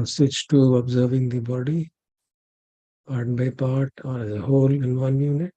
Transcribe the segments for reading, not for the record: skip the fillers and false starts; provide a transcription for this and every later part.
Switch to observing the body part by part or as a whole in one unit.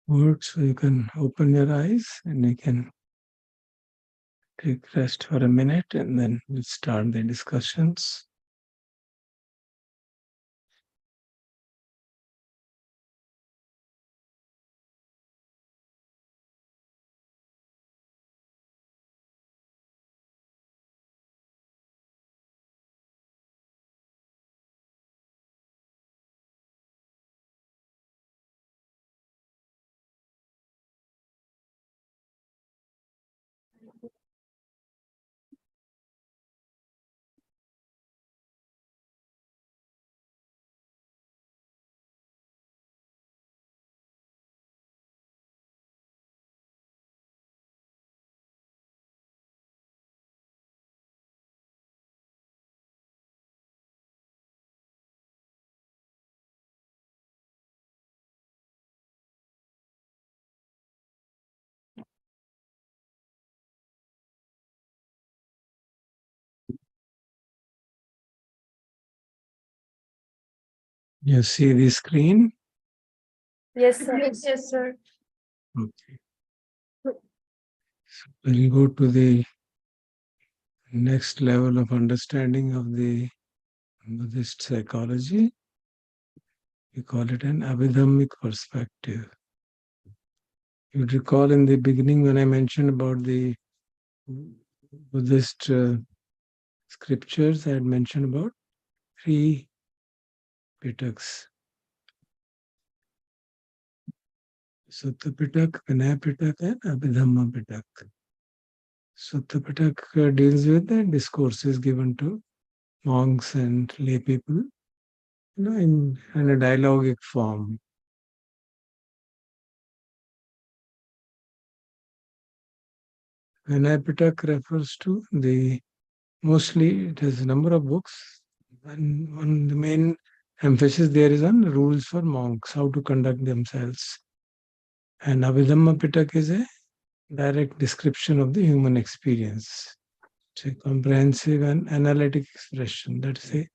words, so you can open your eyes and you can take rest for a minute and then we'll start the discussions. You see the screen? Yes, sir. Yes, sir. Okay. So we'll go to the next level of understanding of the Buddhist psychology. We call it an Abhidhammic perspective. You'd recall in the beginning when I mentioned about the Buddhist scriptures, I had mentioned about three Pitaks: Sutta Pitak, Vinaya Pitak, and Abhidhamma Pitak. Sutta Pitak deals with the discourses given to monks and lay people, in a dialogic form. Vinaya Pitak refers to mostly it has a number of books, and one the main emphasis there is on rules for monks, how to conduct themselves. And Abhidhamma Pitak is a direct description of the human experience. It's a comprehensive and analytic expression. That's the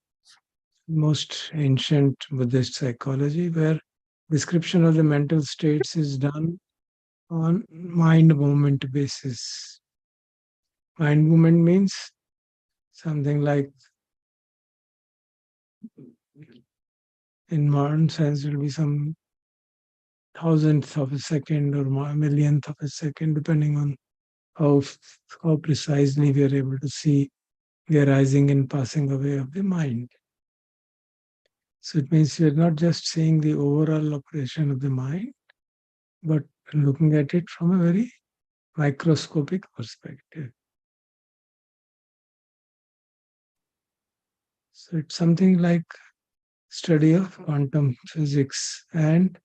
most ancient Buddhist psychology, where description of the mental states is done on mind movement basis. Mind movement means something like, in modern sense, it will be some thousandth of a second or millionth of a second, depending on how how precisely we are able to see the arising and passing away of the mind. So it means you're not just seeing the overall operation of the mind, but looking at it from a very microscopic perspective. So it's something like study of quantum physics and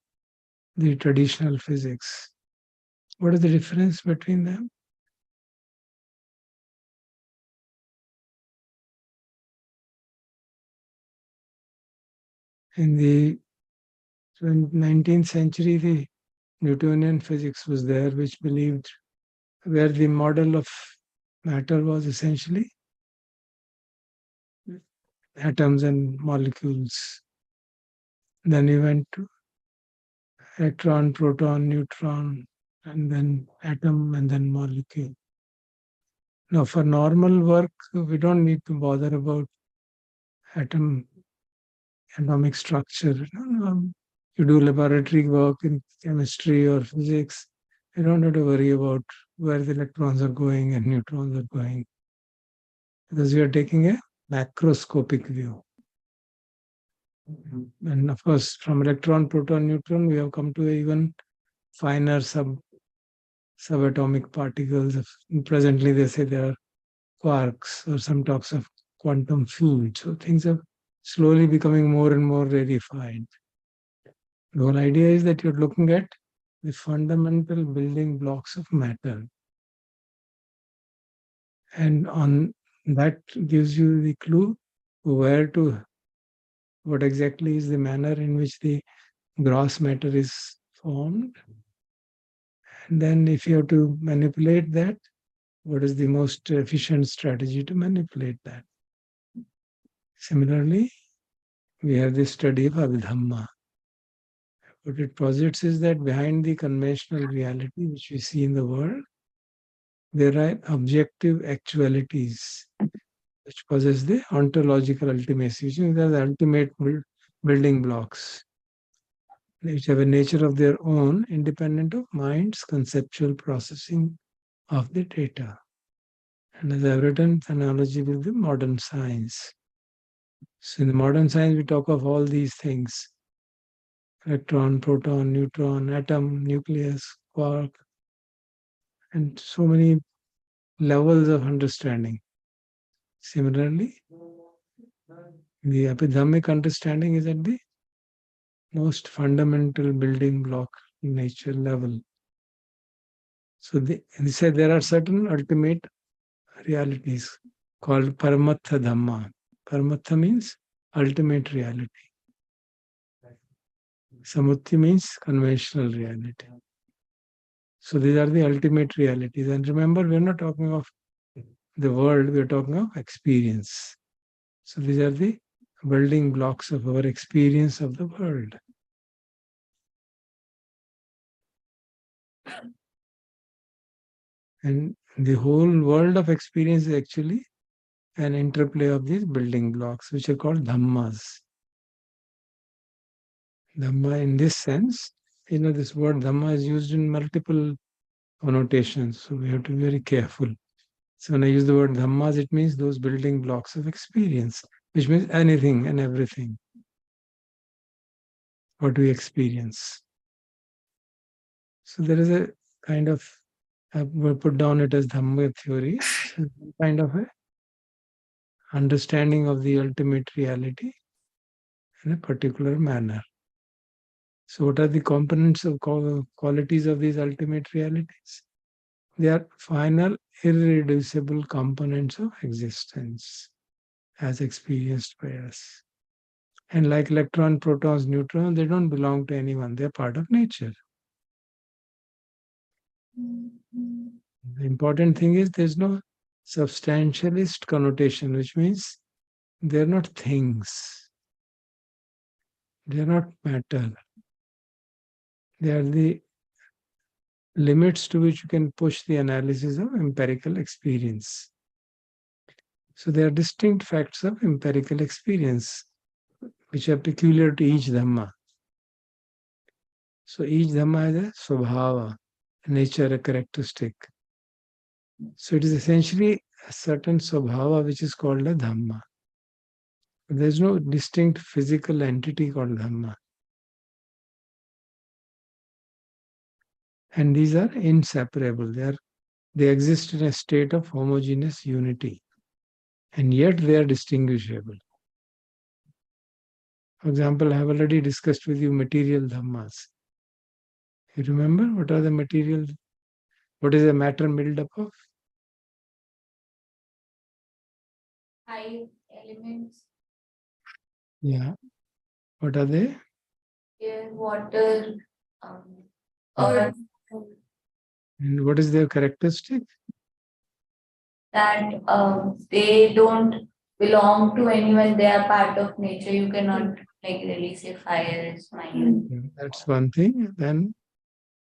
the traditional physics. What is the difference between them? In the 19th century, the Newtonian physics was there, which believed where the model of matter was essentially atoms and molecules. Then we went to electron, proton, neutron, and then atom, and then molecule. Now, for normal work, we don't need to bother about atom, atomic structure. You do laboratory work in chemistry or physics, you don't have to worry about where the electrons are going and neutrons are going, because we are taking a macroscopic view. And of course, from electron, proton, neutron, we have come to even finer subatomic particles. Presently, they say there are quarks, or some talks of quantum field. So things are slowly becoming more and more rarefied. The whole idea is that you're looking at the fundamental building blocks of matter. And on that gives you the clue what exactly is the manner in which the gross matter is formed. And then if you have to manipulate that, what is the most efficient strategy to manipulate that? Similarly, we have the study of Abhidhamma. What it posits is that behind the conventional reality which we see in the world, there are objective actualities which possess the ontological ultimacy, which means they are the ultimate building blocks, which have a nature of their own, independent of mind's conceptual processing of the data. And as I've written, analogy with the modern science. So in the modern science, we talk of all these things: electron, proton, neutron, atom, nucleus, quark, and so many levels of understanding. Similarly, the epidemic understanding is at the most fundamental building block nature level. So they said there are certain ultimate realities called Paramatha Dhamma. Paramatha means ultimate reality. Samutti means conventional reality. So these are the ultimate realities. And remember, we're not talking of the world, we're talking of experience. So these are the building blocks of our experience of the world. And the whole world of experience is actually an interplay of these building blocks, which are called dhammas. Dhamma, in this sense, this word dhamma is used in multiple connotations, so we have to be very careful. So when I use the word dhammas, it means those building blocks of experience, which means anything and everything, what we experience. So there is a kind of, we put down it as Dhamma theory, so kind of a understanding of the ultimate reality in a particular manner. So what are the components of qualities of these ultimate realities? They are final, irreducible components of existence as experienced by us. And like electron, protons, neutrons, they don't belong to anyone. They're part of nature. The important thing is there's no substantialist connotation, which means they're not things. They're not matter. They are the limits to which you can push the analysis of empirical experience. So they are distinct facts of empirical experience, which are peculiar to each Dhamma. So each Dhamma has a Swabhava, a nature, a characteristic. So it is essentially a certain Swabhava which is called a Dhamma. There is no distinct physical entity called Dhamma. And these are inseparable. They exist in a state of homogeneous unity. And yet they are distinguishable. For example, I have already discussed with you material dhammas. You remember what are the material? What is the matter made up of? Five elements: Yeah. What are they? air, water, Yeah. earth. And what is their characteristic? That they don't belong to anyone. They are part of nature. You cannot like really say fire is mine. Yeah, that's one thing. Then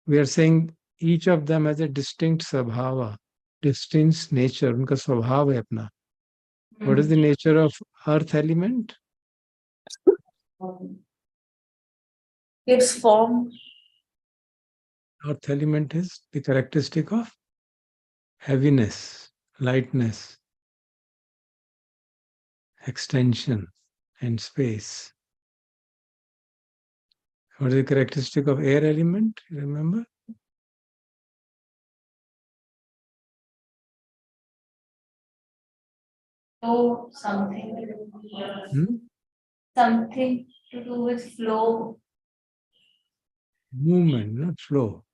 we are saying each of them has a distinct sabhava, distinct nature. उनका स्वभाव है अपना. What is the nature of earth element? Its form. Earth element is the characteristic of heaviness, lightness, extension, and space. What is the characteristic of air element? Remember? Flow, something Hmm? something to do with flow. Movement, not flow.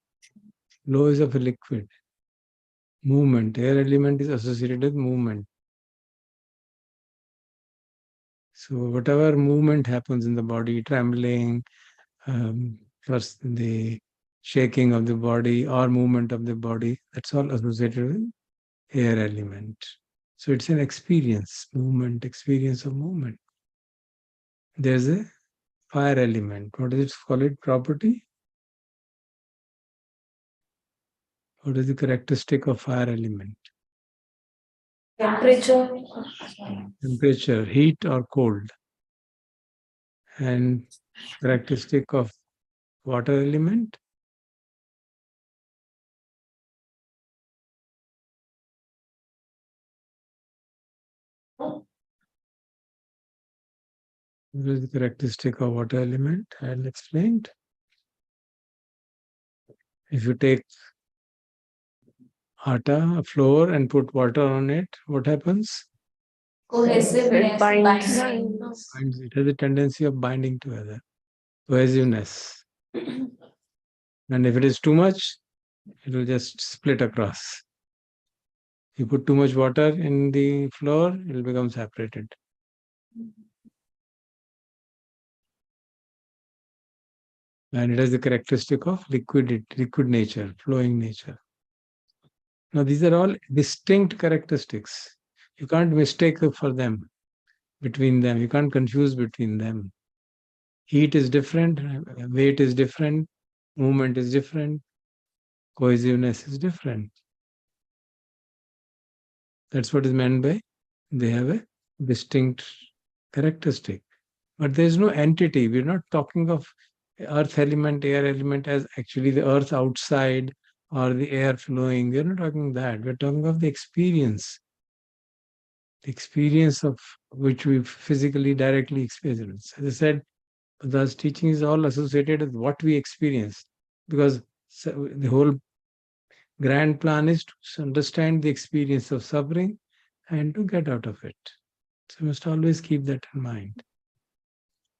Flow is of a liquid. Movement. Air element is associated with movement. So whatever movement happens in the body, trembling, first the shaking of the body or movement of the body, that's all associated with air element. So it's an experience, movement, experience of movement. There's a fire element. What is its solid property? What is the characteristic of fire element? Temperature. Temperature, heat or cold. And characteristic of water element? What is the characteristic of water element? I'll explain. If you take atta, flour, and put water on it, what happens? Cohesiveness, binds. It has a tendency of binding together, cohesiveness. And if it is too much, it will just split across. You put too much water in the flour, it will become separated. And it has the characteristic of liquid nature, flowing nature. Now, these are all distinct characteristics. You can't mistake for them, between them. You can't confuse between them. Heat is different, weight is different, movement is different, cohesiveness is different. That's what is meant by they have a distinct characteristic. But there is no entity. We're not talking of earth element, air element as actually the earth outside or the air flowing. We're not talking that. We're talking of the experience of which we physically directly experience. As I said, Buddha's teaching is all associated with what we experience, because the whole grand plan is to understand the experience of suffering and to get out of it. So you must always keep that in mind.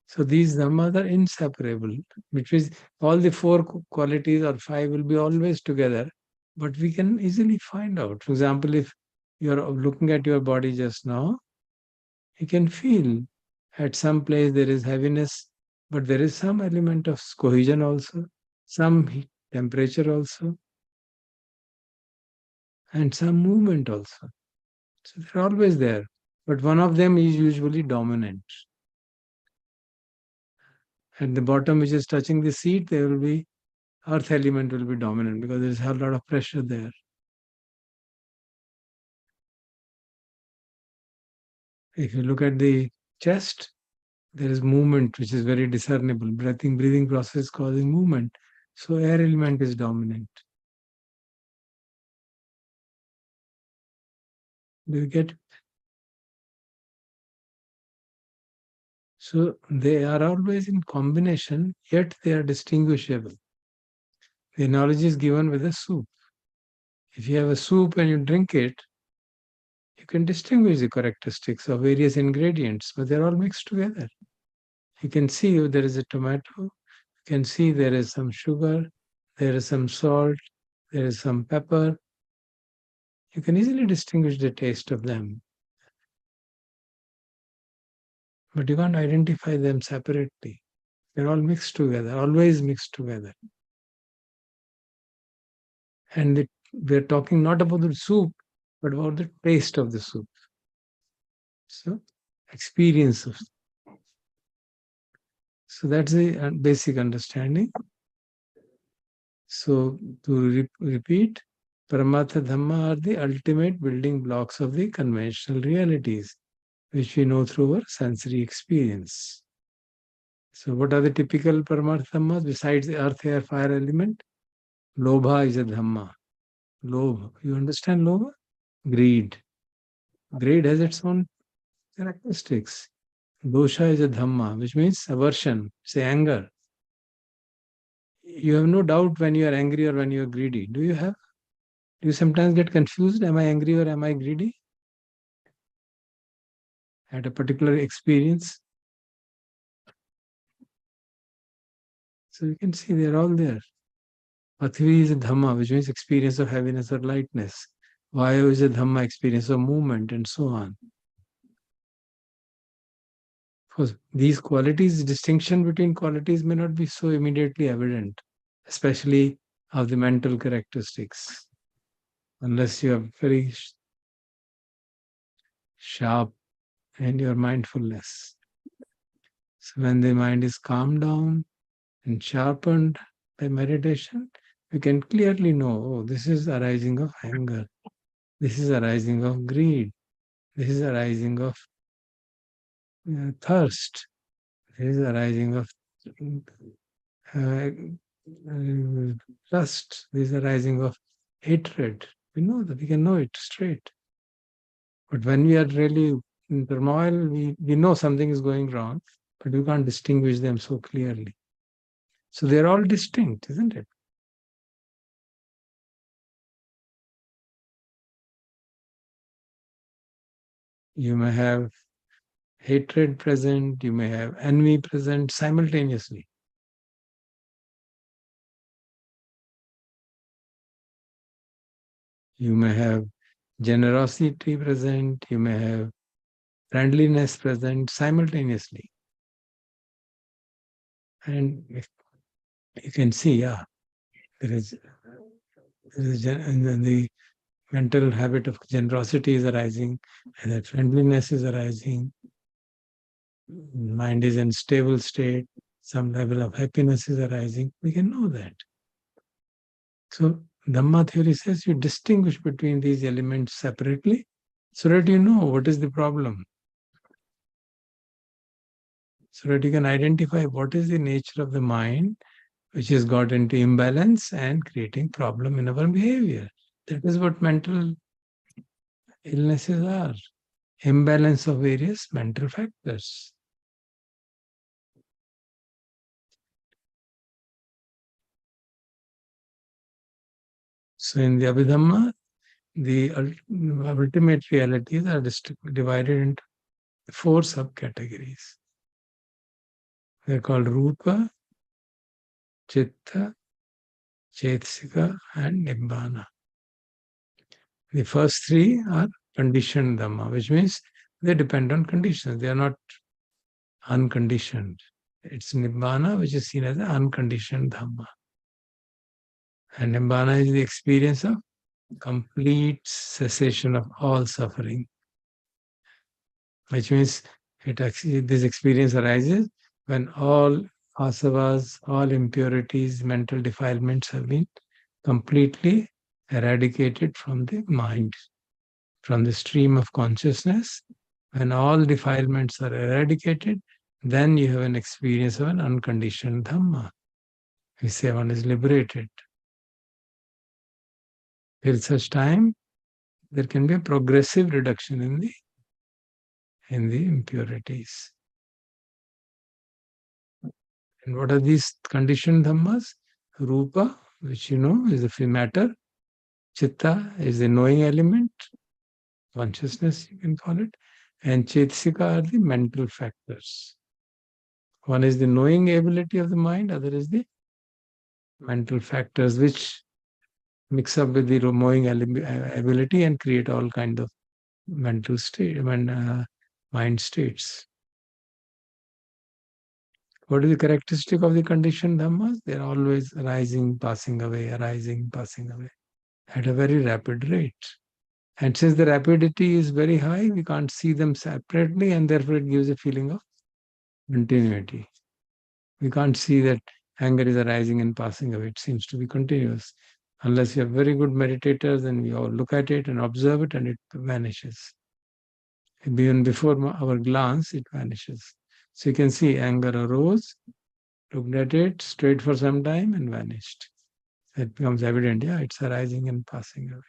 So these dhammas are inseparable, which is all the four qualities or five will be always together, but we can easily find out. For example, if you're looking at your body just now, you can feel at some place there is heaviness, but there is some element of cohesion also, some temperature also, and some movement also. So they're always there, but one of them is usually dominant. At the bottom, which is touching the seat, there will be earth element will be dominant because there's a lot of pressure there. If you look at the chest, there is movement which is very discernible. Breathing process causing movement. So air element is dominant. Do you get it? So they are always in combination, yet they are distinguishable. The analogy is given with a soup. If you have a soup and you drink it, you can distinguish the characteristics of various ingredients, but they're all mixed together. You can see there is a tomato, you can see there is some sugar, there is some salt, there is some pepper. You can easily distinguish the taste of them, but you can't identify them separately. They're all mixed together, always mixed together. And we're talking not about the soup, but about the taste of the soup. So, experience of. So that's the basic understanding. So to repeat, Paramatha Dhamma are the ultimate building blocks of the conventional realities, which we know through our sensory experience. So what are the typical Paramatha Dhammas besides the earth, air, fire element? Lobha is a Dhamma. Lobha. You understand Lobha? Greed. Greed has its own characteristics. Dosha is a Dhamma, which means aversion, say anger. You have no doubt when you are angry or when you are greedy. Do you have? Do you sometimes get confused? Am I angry or am I greedy? At a particular experience. So you can see they're all there. Pathvi is a Dhamma, which means experience of heaviness or lightness. Vayu is a Dhamma, experience of movement, and so on. Because these qualities, distinction between qualities may not be so immediately evident, especially of the mental characteristics, unless you are very sharp in your mindfulness. So when the mind is calmed down and sharpened by meditation, we can clearly know, oh, this is arising of anger, this is arising of greed, this is arising of thirst, this is arising of uh, lust, this is arising of hatred. We know that, we can know it straight. But when we are really in turmoil, we know something is going wrong, but we can't distinguish them so clearly. So they're all distinct, isn't it? You may have hatred present, you may have envy present simultaneously. You may have generosity present, you may have friendliness present simultaneously. And you can see, yeah, and then the mental habit of generosity is arising, and that friendliness is arising, mind is in stable state, some level of happiness is arising. We can know that. So Dhamma theory says you distinguish between these elements separately so that you know what is the problem. So that you can identify what is the nature of the mind which has got into imbalance and creating problem in our behavior. That is what mental illnesses are. Imbalance of various mental factors. So in the Abhidhamma, the ultimate realities are divided into 4 subcategories. They're called Rupa, Chitta, Chetsika, and Nibbana. The first 3 are conditioned Dhamma, which means they depend on conditions. They are not unconditioned. It's Nibbana, which is seen as an unconditioned Dhamma. And Nibbana is the experience of complete cessation of all suffering, which means this experience arises when all asavas, all impurities, mental defilements have been completely eradicated from the mind, from the stream of consciousness. When all defilements are eradicated, then you have an experience of an unconditioned Dhamma. We say one is liberated. Till such time, there can be a progressive reduction in the impurities. And what are these conditioned Dhammas? Rupa, which you know is the matter. Chitta is the knowing element, consciousness you can call it. And Chetasika are the mental factors. One is the knowing ability of the mind, other is the mental factors which mix up with the knowing ability and create all kind of mental state, mind states. What is the characteristic of the conditioned Dhammas? They are always arising, passing away, arising, passing away at a very rapid rate. And since the rapidity is very high, we can't see them separately, and therefore it gives a feeling of continuity. We can't see that anger is arising and passing away. It seems to be continuous. Unless you are very good meditators, then we all look at it and observe it, and it vanishes. Even before our glance, it vanishes. So you can see anger arose, looked at it, stayed for some time, and vanished. It becomes evident, yeah, it's arising and passing away.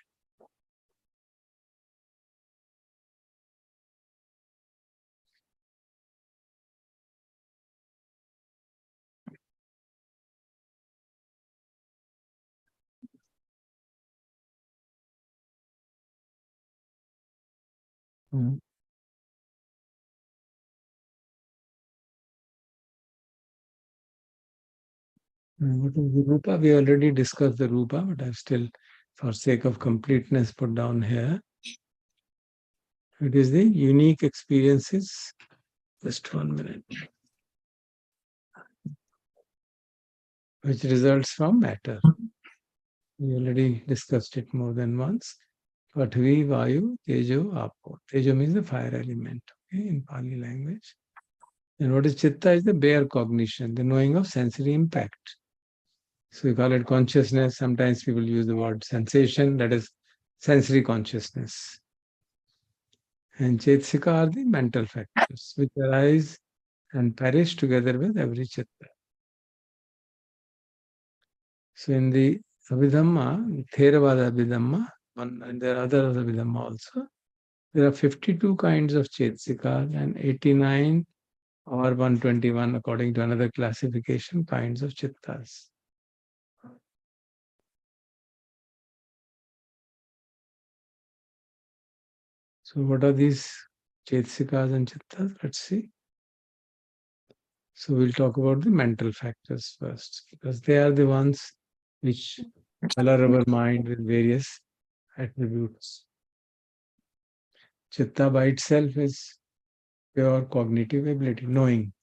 Mm. What is the Rupa? We already discussed the Rupa, but I've still, for sake of completeness, put down here. It is the unique experiences. Just 1 minute. Which results from matter. We already discussed it more than once. Pathvi, Vayu, Tejo, Apo. Tejo means the fire element, okay, in Pali language. And what is chitta is the bare cognition, the knowing of sensory impact. So we call it consciousness. Sometimes people use the word sensation, that is sensory consciousness. And chetsika are the mental factors which arise and perish together with every chitta. So in the Abhidhamma, Theravada Abhidhamma, and there are other Abhidhamma also, there are 52 kinds of chetsika and 89 or 121 according to another classification kinds of chittas. So what are these chetsikas and chittas? Let's see. So we'll talk about the mental factors first, because they are the ones which color our mind with various attributes. Chitta by itself is pure cognitive ability, knowing.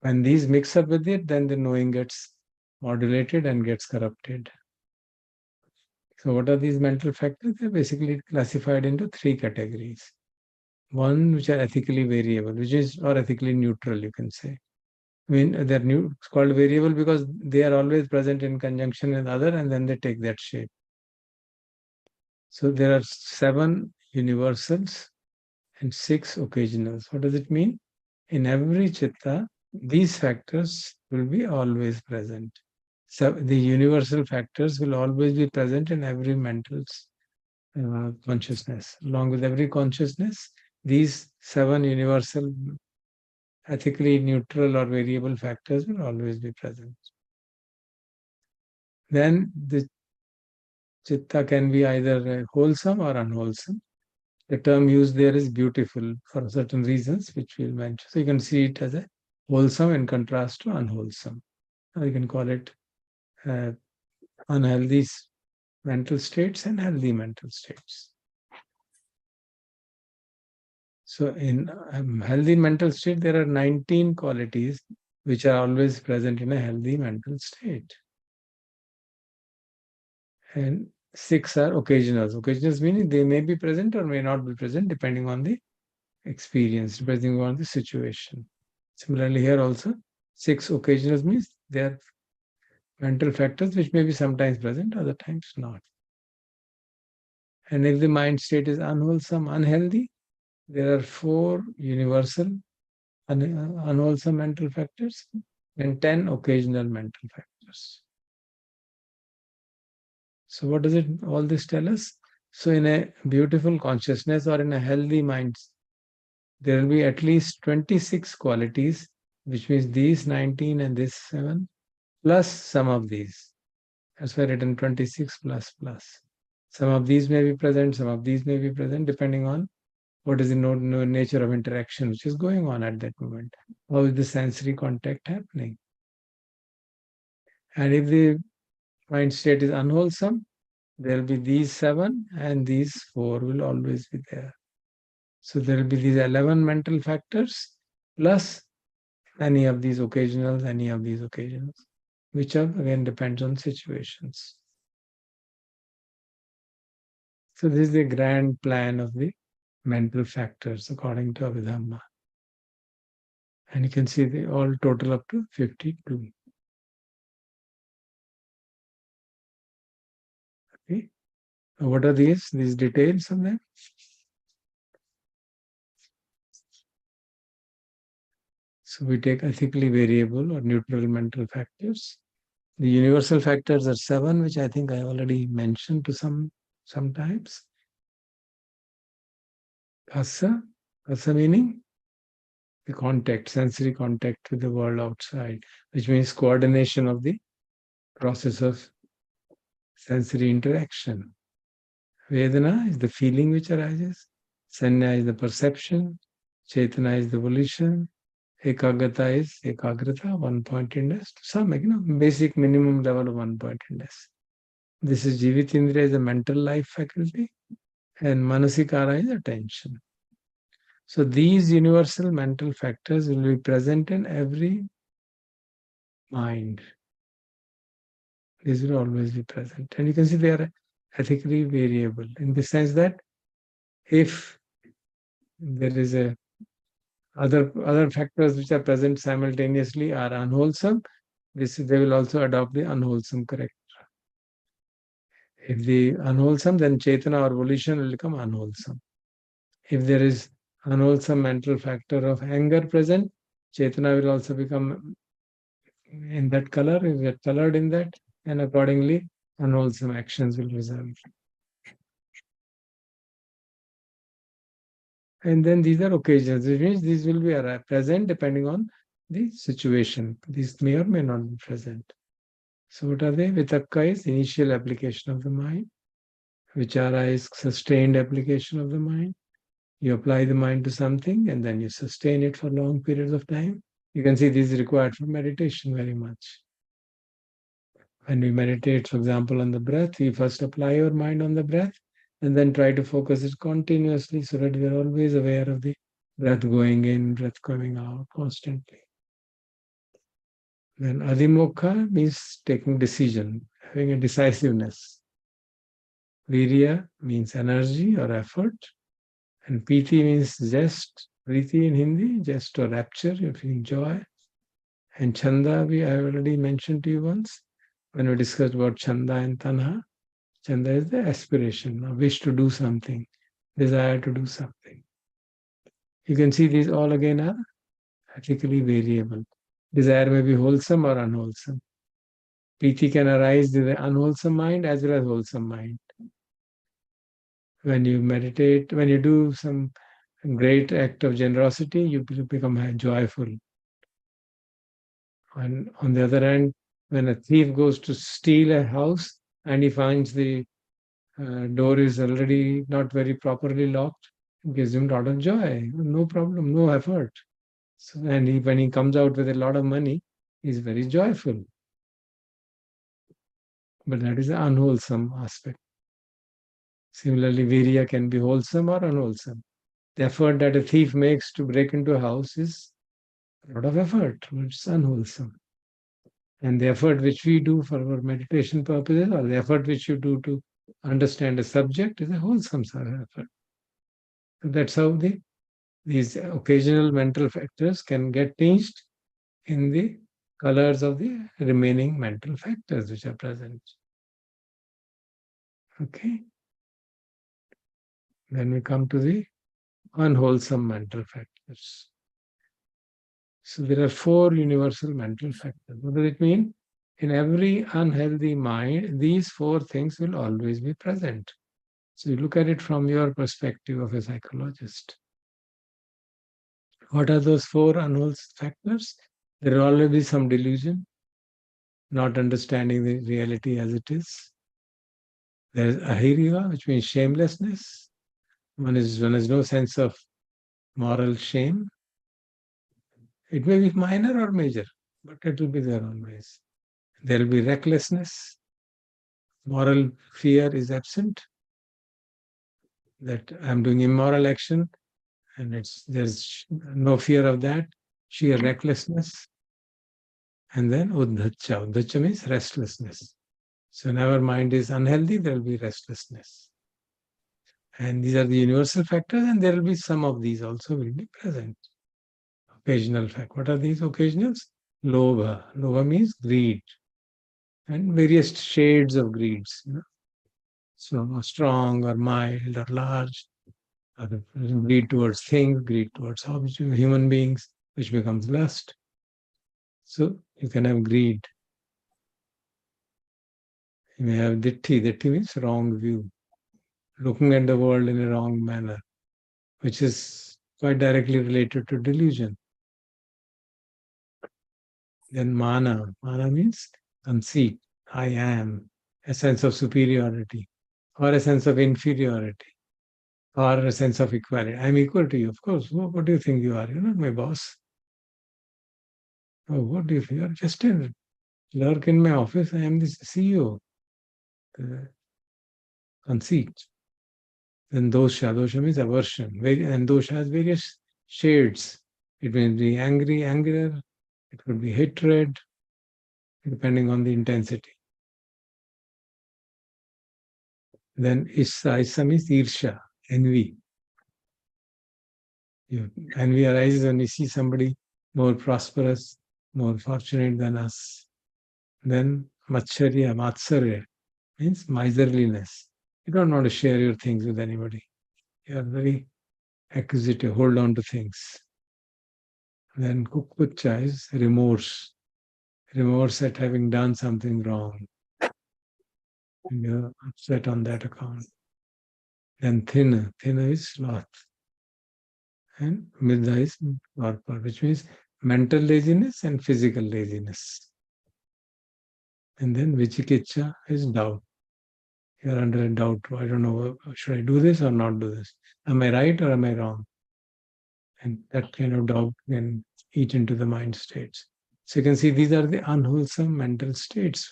When these mix up with it, then the knowing gets modulated and gets corrupted. So what are these mental factors? They're basically classified into three categories. One which are ethically variable, which is or ethically neutral, you can say. I mean, they're it's called variable because they are always present in conjunction with other, and then they take that shape. So there are 7 universals and 6 occasionals. What does it mean? In every chitta, these factors will be always present. So the universal factors will always be present in every mental consciousness. Along with every consciousness, these 7 universal, ethically neutral or variable factors will always be present. Then the chitta can be either wholesome or unwholesome. The term used there is beautiful for certain reasons, which we'll mention. So you can see it as a wholesome in contrast to unwholesome. Or you can call it unhealthy mental states and healthy mental states. So in healthy mental state, there are 19 qualities which are always present in a healthy mental state. And 6 are occasionals. Occasionals meaning they may be present or may not be present depending on the experience, depending on the situation. Similarly, here also, 6 occasionals means they are mental factors which may be sometimes present, other times not. And if the mind state is unwholesome, unhealthy, there are 4 universal unwholesome mental factors and 10 occasional mental factors. So what does it all this tell us? So in a beautiful consciousness or in a healthy mind, there will be at least 26 qualities, which means these 19 and this 7, plus some of these. That's why written 26 plus plus. Some of these may be present, some of these may be present, depending on what is the nature of interaction which is going on at that moment. How is the sensory contact happening? And if the mind state is unwholesome, there will be these 7 and these 4 will always be there. So there will be these 11 mental factors plus any of these occasionals, which are, again depends on situations. So this is the grand plan of the mental factors according to Abhidhamma. And you can see they all total up to 52. Okay. Now what are these? These details of them. So we take ethically variable or neutral mental factors. The universal factors are 7, which I think I already mentioned to sometimes. Asa meaning the contact, sensory contact with the world outside, which means coordination of the process of sensory interaction. Vedana is the feeling which arises. Sanya is the perception. Chetana is the volition. Ekagrata is ekagrata, one-pointedness. Some, basic minimum level of one-pointedness. This is Jivitindriya is a mental life faculty, and Manasikara is attention. So these universal mental factors will be present in every mind. These will always be present. And you can see they are ethically variable in the sense that if there is a Other factors which are present simultaneously are unwholesome. They will also adopt the unwholesome character. If the unwholesome, then Chetana or volition will become unwholesome. If there is unwholesome mental factor of anger present, Chetana will also become in that color, will get colored in that, and accordingly, unwholesome actions will result. And then these are occasions, which means these will be present depending on the situation. These may or may not be present. So what are they? Vitakka is initial application of the mind. Vichara is sustained application of the mind. You apply the mind to something and then you sustain it for long periods of time. You can see this is required for meditation very much. When we meditate, for example, on the breath, we first apply your mind on the breath and then try to focus it continuously so that we are always aware of the breath going in, breath coming out constantly. Then adhimokha means taking decision, having a decisiveness. Virya means energy or effort. And piti means zest. Priti in Hindi, zest or rapture, you feel joy. And chanda, I have already mentioned to you once when we discussed about chanda and tanha. Chanda is the aspiration, a wish to do something, desire to do something. You can see these all again are ethically variable. Desire may be wholesome or unwholesome. Piti can arise in the unwholesome mind as well as wholesome mind. When you meditate, when you do some great act of generosity, you become joyful. And on the other hand, when a thief goes to steal a house and he finds the door is already not very properly locked, it gives him a lot of joy. No problem, no effort. So, and when he comes out with a lot of money, he's very joyful. But that is the unwholesome aspect. Similarly, virya can be wholesome or unwholesome. The effort that a thief makes to break into a house is a lot of effort, which is unwholesome. And the effort which we do for our meditation purposes, or the effort which you do to understand a subject, is a wholesome effort. So that's how these occasional mental factors can get changed in the colors of the remaining mental factors which are present. Okay. Then we come to the unwholesome mental factors. So there are 4 universal mental factors. What does it mean? In every unhealthy mind, these 4 things will always be present. So you look at it from your perspective of a psychologist. What are those 4 unwholesome factors? There will always be some delusion, not understanding the reality as it is. There is ahirya, which means shamelessness. One has no sense of moral shame. It may be minor or major, but it will be there always. There will be recklessness. Moral fear is absent. That I'm doing immoral action, and there's no fear of that. Sheer recklessness. And then uddhacha. Uddhacha means restlessness. So whenever mind is unhealthy, there will be restlessness. And these are the universal factors, and there will be some of these also will be present. Occasional fact. What are these occasionals? Lobha. Lobha means greed. And various shades of greeds. So strong or mild or large. Or greed towards things, greed towards objects, human beings, which becomes lust. So you can have greed. You may have ditti. Ditti means wrong view. Looking at the world in a wrong manner, which is quite directly related to delusion. Then mana. Mana means conceit. I am. A sense of superiority or a sense of inferiority or a sense of equality. I'm equal to you, of course. What do you think you are? You're not my boss. Oh, what do you think? You're just a clerk in my office. I am the CEO. Conceit. Then dosha. Dosha means aversion. And dosha has various shades. It may be angry, anger. It could be hatred, depending on the intensity. Then issa. Issa means irsha, envy. Envy arises when we see somebody more prosperous, more fortunate than us. Then matsarya means miserliness. You don't want to share your things with anybody. You are very acquisitive, hold on to things. Then kukkucha is remorse. Remorse at having done something wrong. And you're upset on that account. Then thinna is sloth. And midha is torpor, which means mental laziness and physical laziness. And then vichikitcha is doubt. You're under a doubt. I don't know, should I do this or not do this? Am I right or am I wrong? And that kind of doubt can eat into the mind states. So you can see these are the unwholesome mental states,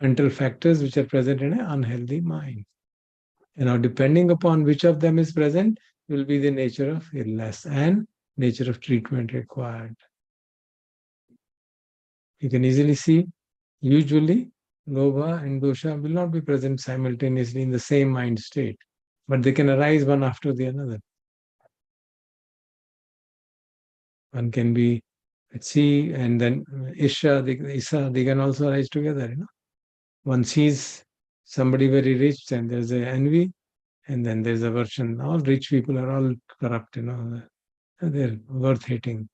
mental factors which are present in an unhealthy mind. And now, depending upon which of them is present, will be the nature of illness and nature of treatment required. You can easily see, usually, lobha and dosha will not be present simultaneously in the same mind state, but they can arise one after the another. One can be Chi and then Isha, they can also arise together. One sees somebody very rich, and there's a envy, and then there's aversion. All rich people are all corrupt, they're worth hating.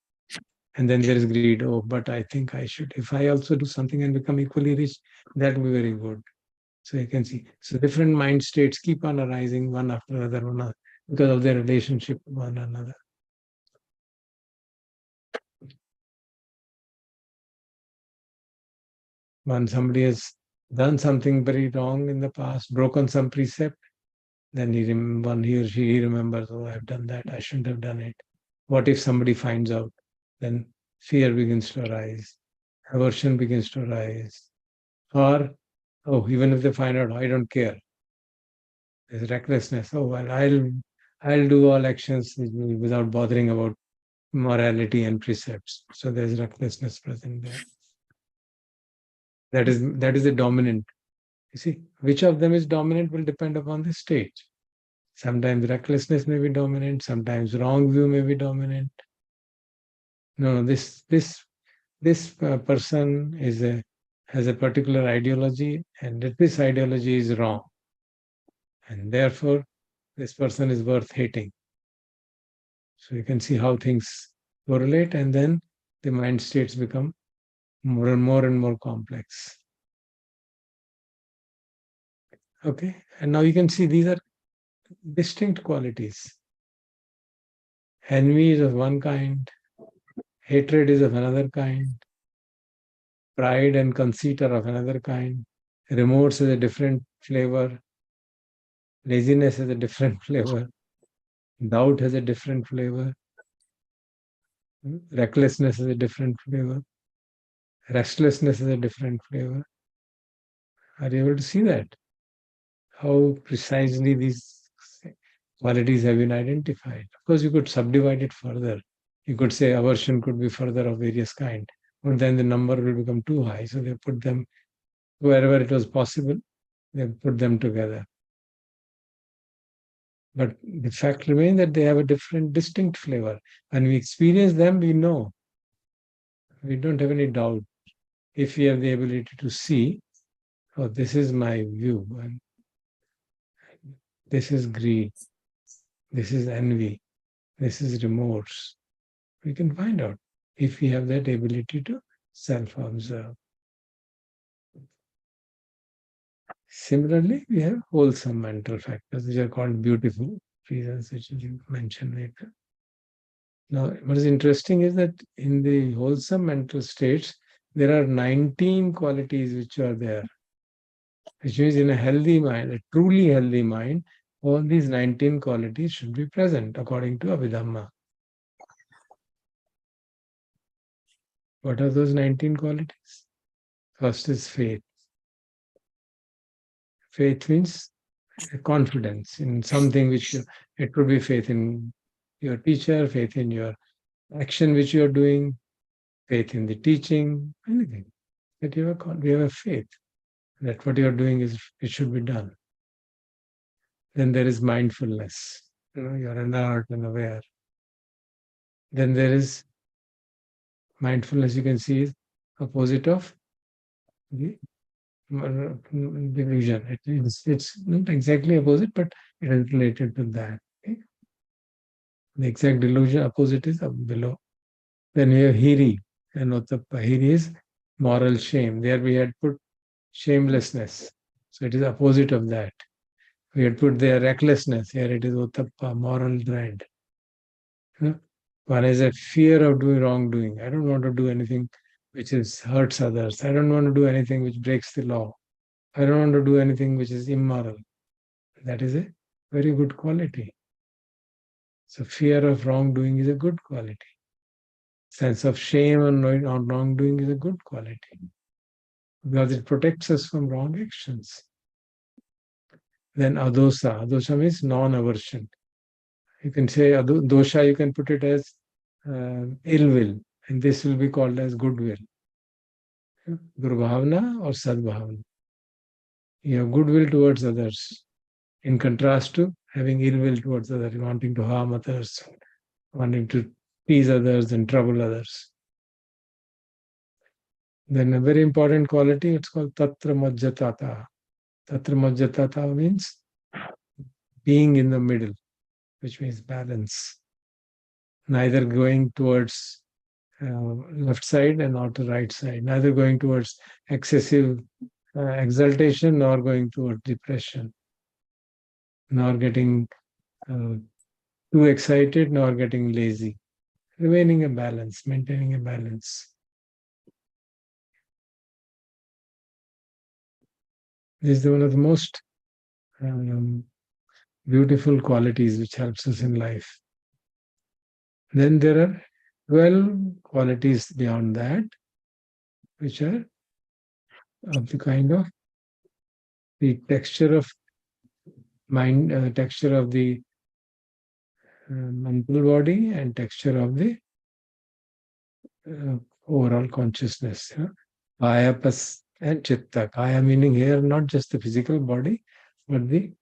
And then there is greed. Oh, but I think I should. If I also do something and become equally rich, that will be very good. So you can see. So different mind states keep on arising one after another, because of their relationship with one another. When somebody has done something very wrong in the past, broken some precept, then he or she remembers, oh, I've done that, I shouldn't have done it. What if somebody finds out? Then fear begins to arise, aversion begins to arise. Or, oh, even if they find out, I don't care. There's recklessness. Oh, well, I'll do all actions without bothering about morality and precepts. So there's recklessness present there. That is the dominant. You see, which of them is dominant will depend upon the state. Sometimes recklessness may be dominant, sometimes wrong view may be dominant. No, this person has a particular ideology, and this ideology is wrong, and therefore this person is worth hating. So you can see how things correlate, and then the mind states become more and more complex. Okay, and now you can see these are distinct qualities. Envy is of one kind, hatred is of another kind, pride and conceit are of another kind, remorse is a different flavor, laziness has a different flavor, doubt has a different flavor, recklessness has a different flavor, restlessness has a different flavor. Are you able to see that? How precisely these qualities have been identified. Of course, you could subdivide it further. You could say aversion could be further of various kind, but then the number will become too high. So they put them wherever it was possible, they put them together. But the fact remains that they have a different, distinct flavor. When we experience them, we know. We don't have any doubt. If we have the ability to see, oh, this is my view, and this is greed, this is envy, this is remorse, we can find out if we have that ability to self-observe. Similarly, we have wholesome mental factors, which are called beautiful reasons, which you mentioned later. Now, what is interesting is that in the wholesome mental states, there are 19 qualities which are there, which means in a healthy mind, a truly healthy mind, all these 19 qualities should be present according to Abhidhamma. What are those 19 qualities? First is faith. Faith means confidence in something it could be faith in your teacher, faith in your action which you are doing, faith in the teaching, anything. That we have a faith that what you are doing it should be done. Then there is mindfulness. You are alert and aware. Then there is mindfulness, you can see, is opposite of the delusion. It's not exactly opposite, but it is related to that. Okay? The exact delusion opposite is up below. Then we have hiri and ottappa. Hiri is moral shame. There we had put shamelessness. So it is opposite of that. We had put there recklessness. Here it is ottappa, moral dread. You know, one is a fear of doing wrongdoing. I don't want to do anything which is hurts others. I don't want to do anything which breaks the law. I don't want to do anything which is immoral. That is a very good quality. So fear of wrongdoing is a good quality. Sense of shame on wrongdoing is a good quality because it protects us from wrong actions. Then adosa. Adosa means non-aversion. You can say dosha, you can put it as ill will, and this will be called as goodwill. Durbhavna or sadbhavna. You have goodwill towards others, in contrast to having ill will towards others, wanting to harm others, wanting to tease others and trouble others. Then a very important quality, it's called tatra majjatata. Tatra majjatata means being in the middle, which means balance. Neither going towards left side and not the right side, neither going towards excessive exaltation nor going towards depression, nor getting too excited nor getting lazy. Remaining a balance, maintaining a balance. This is one of the most beautiful qualities which helps us in life. Then there are 12 qualities beyond that, which are of the kind of the texture of mind, texture of the mental body, and texture of the overall consciousness. Kaya and chitta. Kaya meaning here not just the physical body, but the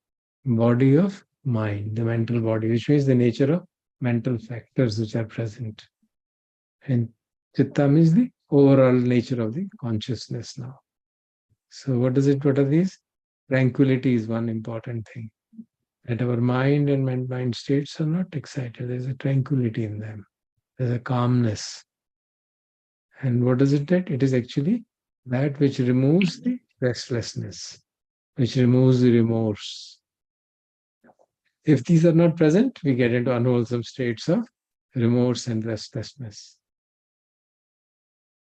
body of mind, the mental body, which means the nature of mental factors which are present. And chitta means the overall nature of the consciousness now. So what are these? Tranquility is one important thing. That our mind and mind states are not excited. There's a tranquility in them. There's a calmness. And what is it that? It is actually that which removes the restlessness, which removes the remorse. If these are not present, we get into unwholesome states of remorse and restlessness.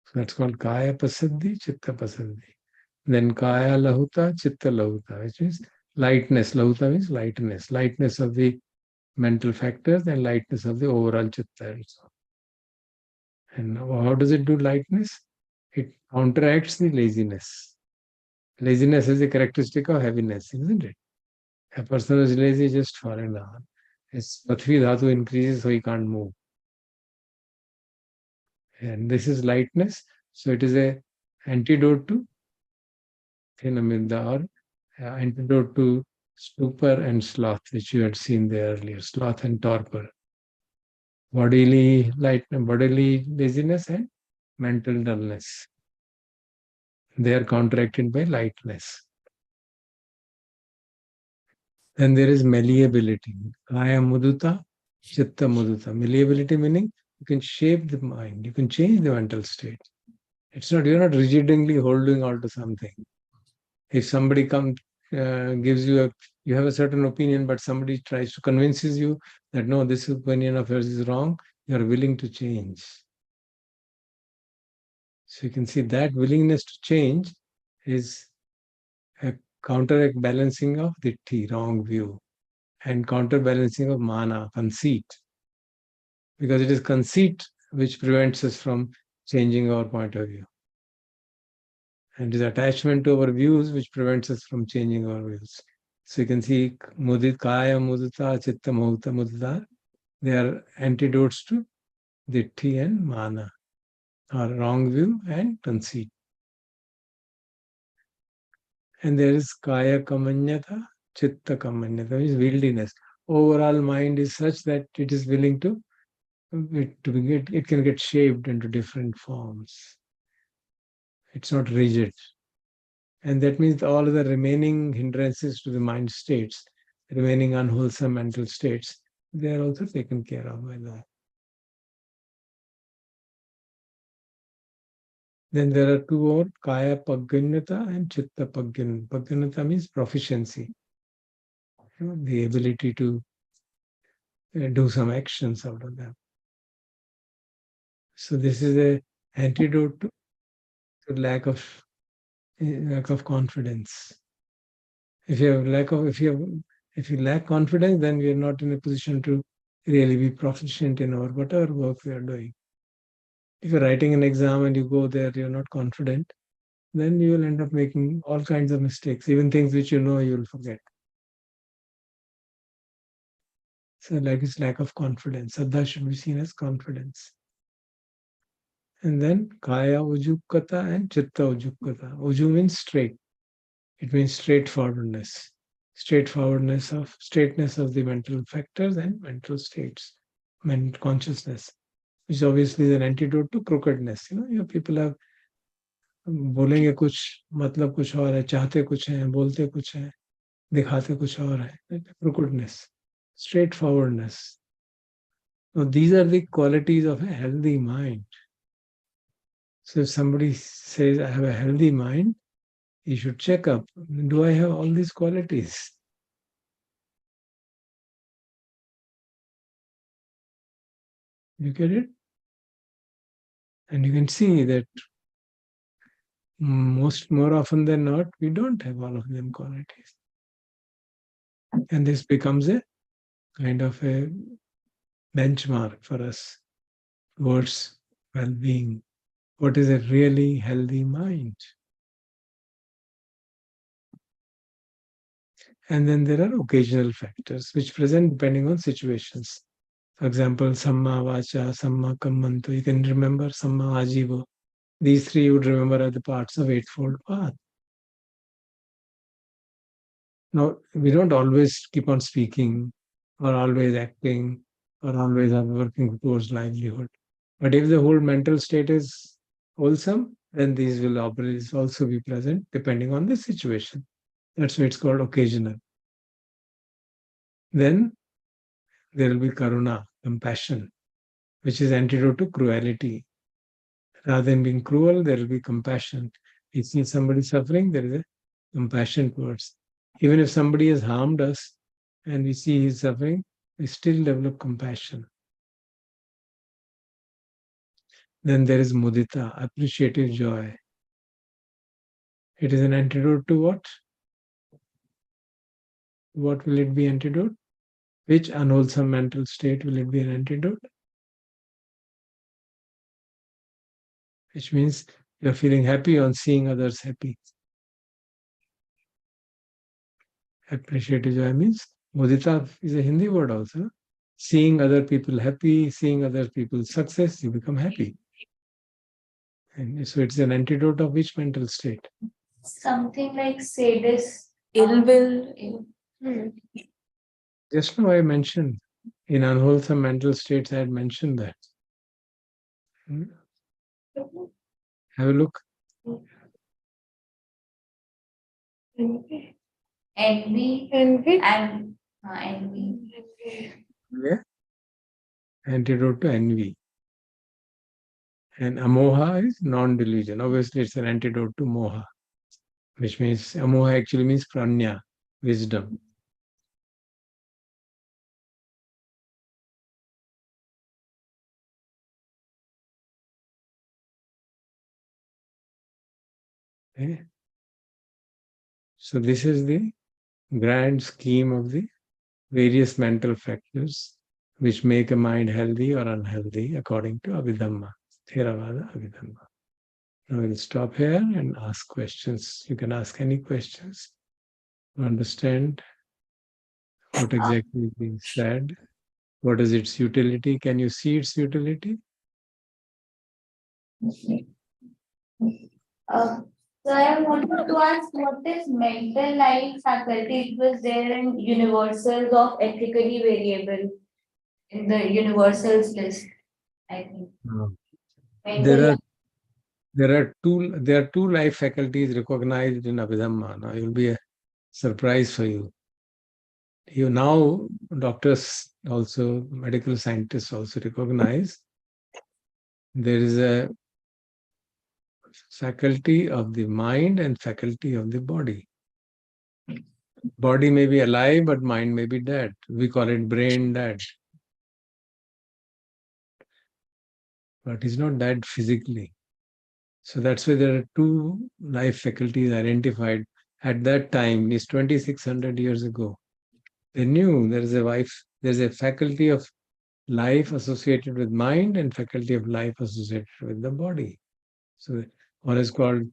So that's called kaya pasadhi, chitta pasadhi. Then kaya lahuta, chitta lahuta, which means lightness. Lahuta means lightness, lightness of the mental factors and lightness of the overall chitta. And how does it do lightness? It counteracts the laziness. Laziness is a characteristic of heaviness, isn't it? A person who is lazy is just falling down. His Pathvi Dhatu increases, so he can't move. And this is lightness. So it is a antidote to Thinamidda, or antidote to stupor and sloth, which you had seen there earlier, sloth and torpor. Bodily laziness and mental dullness. They are counteracted by lightness. Then there is malleability. Kaya mudita, chitta mudita. Malleability meaning you can shape the mind, you can change the mental state. It's not, you're not rigidly holding on to something. If somebody comes, gives you you have a certain opinion, but somebody tries to convinces you that no, this opinion of yours is wrong, you're willing to change. So you can see that willingness to change is a counterbalancing of ditti, wrong view, and counterbalancing of mana, conceit. Because it is conceit which prevents us from changing our point of view. And it is attachment to our views which prevents us from changing our views. So you can see kaya, mudita, chitta, mohita, mudita. They are antidotes to ditti and mana, or wrong view and conceit. And there is kaya kamanyata, chitta kamanyata, which is wildness. Overall mind is such that it is willing to it can get shaped into different forms. It's not rigid. And that means all the remaining hindrances to the mind states, remaining unwholesome mental states, they are also taken care of by that. Then there are two more, Kaya Pagganyata and Chitta Pagganyata means proficiency, the ability to do some actions out of them. So this is a antidote to lack of confidence. If you lack confidence, then we are not in a position to really be proficient in our whatever work we are doing. If you're writing an exam and you go there, you're not confident, then you will end up making all kinds of mistakes, even things which you know you'll forget. So like it's lack of confidence. Saddha should be seen as confidence. And then Kaya Ujukkata and Chitta Ujukkata. Uju means straight. It means straightforwardness. Straightness of the mental factors and mental states, mental consciousness, which obviously is an antidote to crookedness. People have बोलेंगे कुछ मतलब कुछ और है, चाहते कुछ है, बोलते कुछ है, दिखाते कुछ और है. Crookedness, straightforwardness. Now, these are the qualities of a healthy mind. So if somebody says, I have a healthy mind, you should check up. Do I have all these qualities? You get it? And you can see that more often than not, we don't have all of them qualities. And this becomes a kind of a benchmark for us towards well-being. What is a really healthy mind? And then there are occasional factors which present depending on situations. For example, Samma Vacha, Samma Kammantu. You can remember Samma Ajivo. These three you would remember are the parts of Eightfold Path. Now, we don't always keep on speaking or always acting or always are working towards livelihood. But if the whole mental state is wholesome, then these will always also be present depending on the situation. That's why it's called occasional. Then there will be karuna, compassion, which is antidote to cruelty. Rather than being cruel, there will be compassion. If you see somebody suffering, there is a compassion towards. Even if somebody has harmed us and we see he's suffering, we still develop compassion. Then there is mudita, appreciative joy. It is an antidote to what? What will it be antidote? Which unwholesome mental state will it be an antidote? Which means you're feeling happy on seeing others happy. Appreciative joy means mudita is a Hindi word also. Seeing other people happy, seeing other people's success, you become happy. And so it's an antidote of which mental state? Something like sadist, ill will. Just now I mentioned in unwholesome mental states, I had mentioned that. Have a look. Envy. Envy. Envy. And envy. Yeah. Antidote to envy. And amoha is non-delusion. Obviously, it's an antidote to moha, which means amoha actually means pranya, wisdom. Okay? So this is the grand scheme of the various mental factors which make a mind healthy or unhealthy according to Abhidhamma, Theravada Abhidhamma. Now we'll stop here and ask questions. You can ask any questions to understand what exactly is being said. What is its utility? Can you see its utility? Uh, so I wanted to ask, what is mental life faculty? It was there in universals of ethically variable in the universals list. I think. No. Mental. There are there are two life faculties recognized in Abhidhamma. Now you'll be a surprise for you. You now doctors also medical scientists also recognize there is a faculty of the mind and faculty of the body. Body may be alive, but mind may be dead. We call it brain dead. But it's not dead physically. So that's why there are two life faculties identified at that time, is 2600 years ago. They knew there's a faculty of life associated with mind and faculty of life associated with the body. So one is called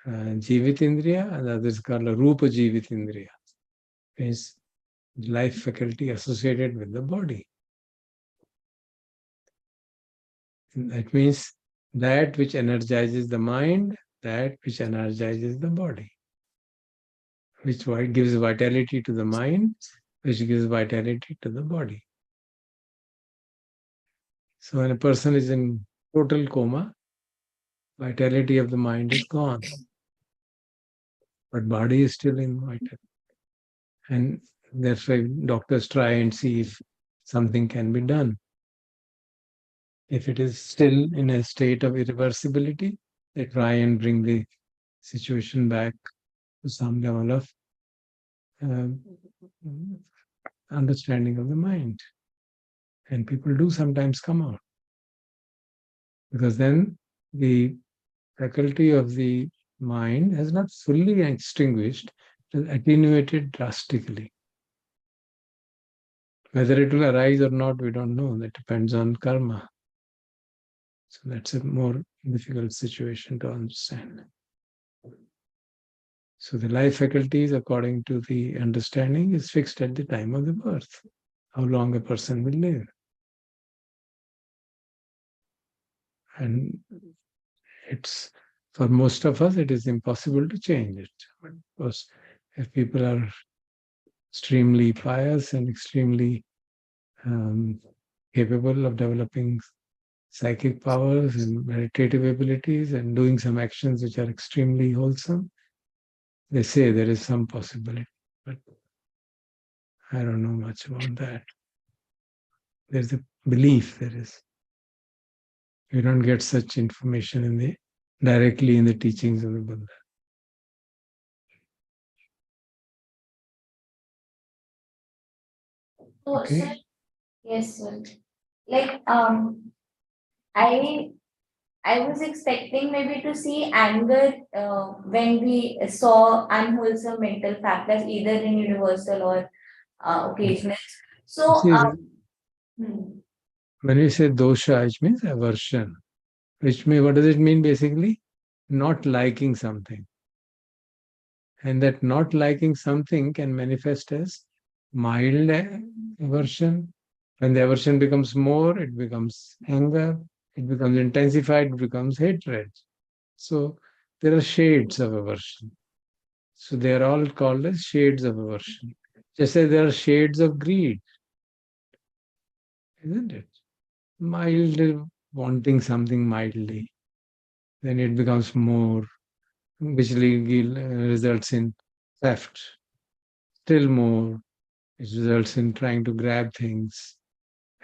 Jivitindriya and the other is called Rupa Jivitindriya. Means life faculty associated with the body. That means that which energizes the mind, that which energizes the body, which gives vitality to the mind, which gives vitality to the body. So when a person is in total coma, vitality of the mind is gone, but body is still in vital. And that's why doctors try and see if something can be done. If it is still in a state of irreversibility, they try and bring the situation back to some level of uh, understanding of the mind. And people do sometimes come out because then the faculty of the mind has not fully extinguished, it has attenuated drastically. Whether it will arise or not, we don't know. That depends on karma. So that's a more difficult situation to understand. So the life faculties, according to the understanding, is fixed at the time of the birth, how long a person will live. And it's, for most of us, it is impossible to change it. But of course, if people are extremely pious and extremely capable of developing psychic powers and meditative abilities and doing some actions which are extremely wholesome, they say there is some possibility. But I don't know much about that. There's a belief there is. You don't get such information directly in the teachings of the Buddha. So, sir, Okay. yes, sir. Like, I I was expecting maybe to see anger when we saw unwholesome mental factors, either in universal or occasional. So, See, hmm, when we say dosha, it means aversion. What does it mean basically? Not liking something. And that not liking something can manifest as mild aversion. When the aversion becomes more, it becomes anger, it becomes intensified, it becomes hatred. So there are shades of aversion. So they are all called as shades of aversion. Just as there are shades of greed, isn't it? Mild wanting something mildly, then it becomes more, which results in theft. Still more, it results in trying to grab things.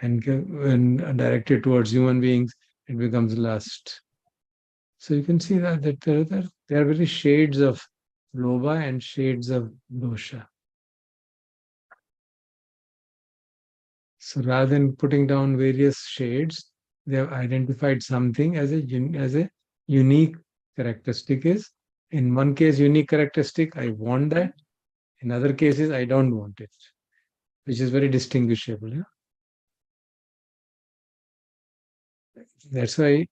And when directed towards human beings, it becomes lust. So you can see that there are very shades of lobha and shades of dosha. So rather than putting down various shades, they have identified something as a unique characteristic is. In one case, unique characteristic, I want that. In other cases, I don't want it, which is very distinguishable. Yeah? That's why,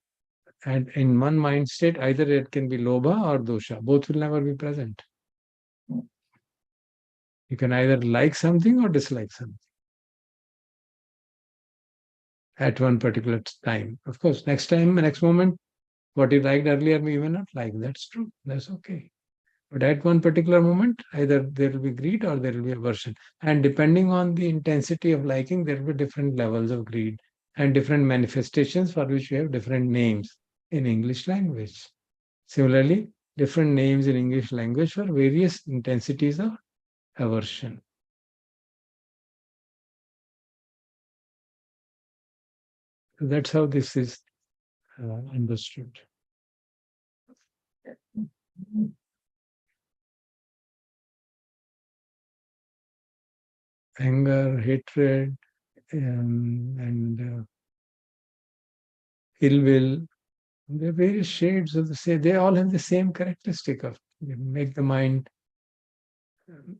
and in one mind state, either it can be lobha or dosha. Both will never be present. You can either like something or dislike something at one particular time. Of course, next moment, what you liked earlier, you may not like. That's true. That's okay. But at one particular moment, either there will be greed or there will be aversion. And depending on the intensity of liking, there will be different levels of greed and different manifestations for which we have different names in English language. Similarly, different names in English language for various intensities of aversion. That's how this is understood. Anger, hatred, and ill will. There are various shades of the same. They all have the same characteristic of they make the mind um,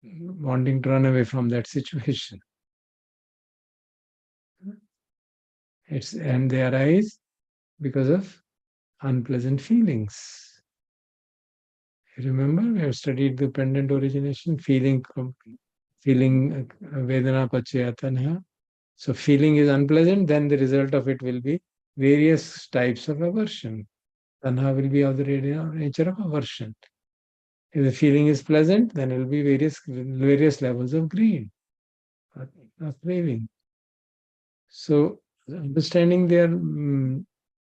wanting to run away from that situation. And they arise because of unpleasant feelings. You remember, we have studied dependent origination, feeling Vedana Pachaya Tanha. So feeling is unpleasant, then the result of it will be various types of aversion. Tanha will be of the nature of aversion. If the feeling is pleasant, then it will be various levels of greed, of craving. So understanding their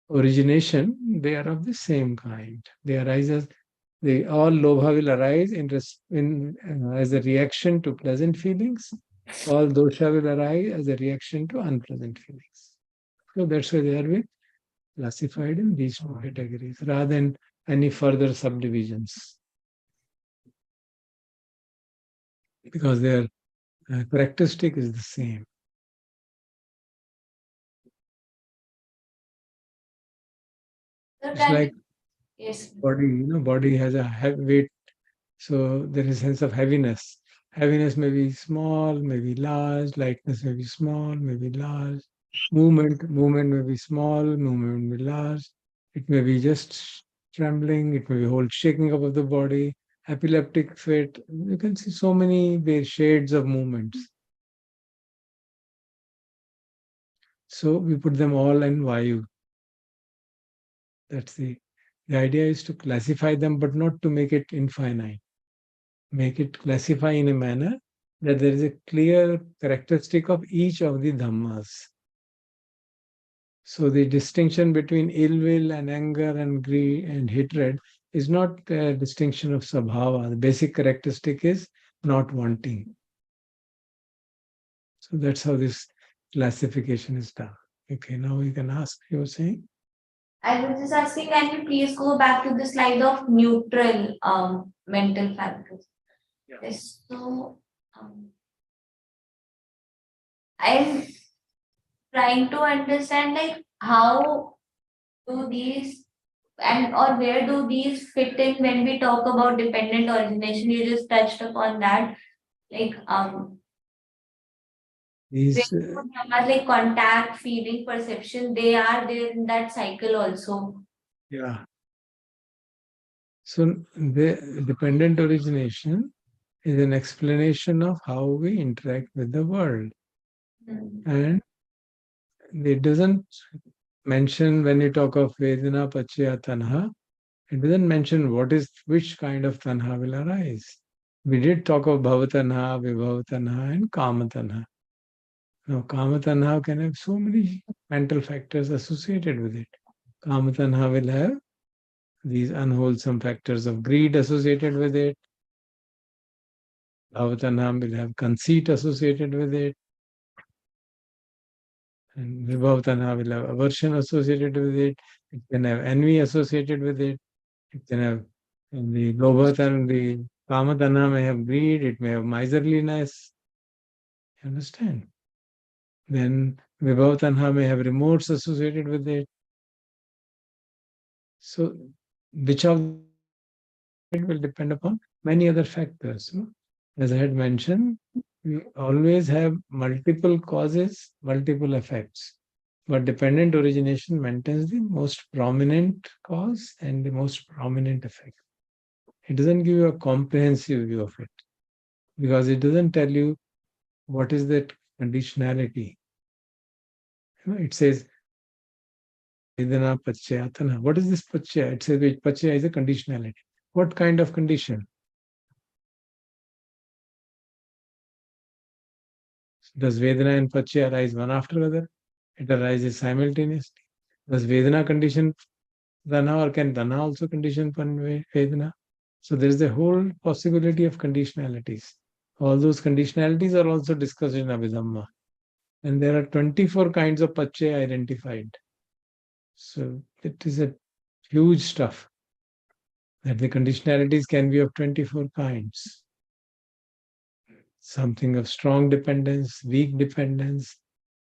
origination, they are of the same kind. They arise as all lobha will arise as a reaction to pleasant feelings. All dosha will arise as a reaction to unpleasant feelings. So that's why they are classified in these two categories rather than any further subdivisions, because their characteristic is the same. So It's can like we, yes. body has a weight, so there is a sense of heaviness. Heaviness may be small, may be large. Lightness may be small, may be large. Movement may be small, movement may be large. It may be just trembling. It may be whole shaking up of the body, epileptic fit. You can see so many shades of movements. So we put them all in Vayu. That's the idea is to classify them, but not to make it infinite. Make it classify in a manner that there is a clear characteristic of each of the dhammas. So the distinction between ill will and anger and greed and hatred is not a distinction of sabhava. The basic characteristic is not wanting. So that's how this classification is done. Okay, now you can ask, you were saying? I was just asking, can you please go back to the slide of neutral mental factors? Yeah. Yes, so I'm trying to understand like how do these and or where do these fit in when we talk about dependent origination? You just touched upon that. Like These, where like contact, feeling, perception, they are there in that cycle also. yeah. So the dependent origination is an explanation of how we interact with the world. Mm. And it doesn't mention, when you talk of Vedana Pachya Tanha, it doesn't mention which kind of Tanha will arise. We did talk of Bhavatanha, Vibhavatanha, and Kamatanha. Now, Kamatanha can have so many mental factors associated with it. Kamatanha will have these unwholesome factors of greed associated with it. Bhavatanha will have conceit associated with it. And Vibhavatanha will have aversion associated with it. It can have envy associated with it. It can have the Lobhatan, the Kamatanha may have greed, it may have miserliness. You understand? Then Vibhavatanha may have remorse associated with it. So, which of it will depend upon many other factors. As I had mentioned, we always have multiple causes, multiple effects. But dependent origination maintains the most prominent cause and the most prominent effect. It doesn't give you a comprehensive view of it because it doesn't tell you what is that conditionality. It says Vedana Pachayatana. What is this Pachaya? It says which Pachaya is a conditionality. What kind of condition? Does Vedana and Pachaya arise one after the other? It arises simultaneously. Does Vedana condition Tanha, or can Tanha also condition Vedana? So there is a whole possibility of conditionalities. All those conditionalities are also discussed in Abhidhamma. And there are 24 kinds of pache identified. So it is a huge stuff that the conditionalities can be of 24 kinds. Something of strong dependence, weak dependence,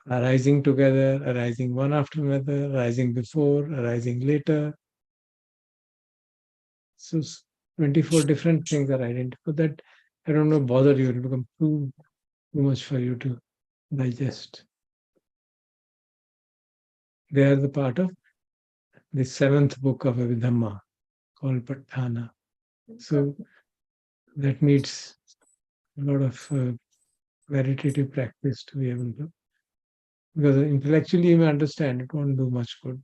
arising together, arising one after another, arising before, arising later. So 24 different things are identified. That I don't know bother you, it will become too much for you to digest. They are the part of the seventh book of Abhidhamma called Patthana. So that needs a lot of meditative practice to be able to, because intellectually you may understand, it won't do much good.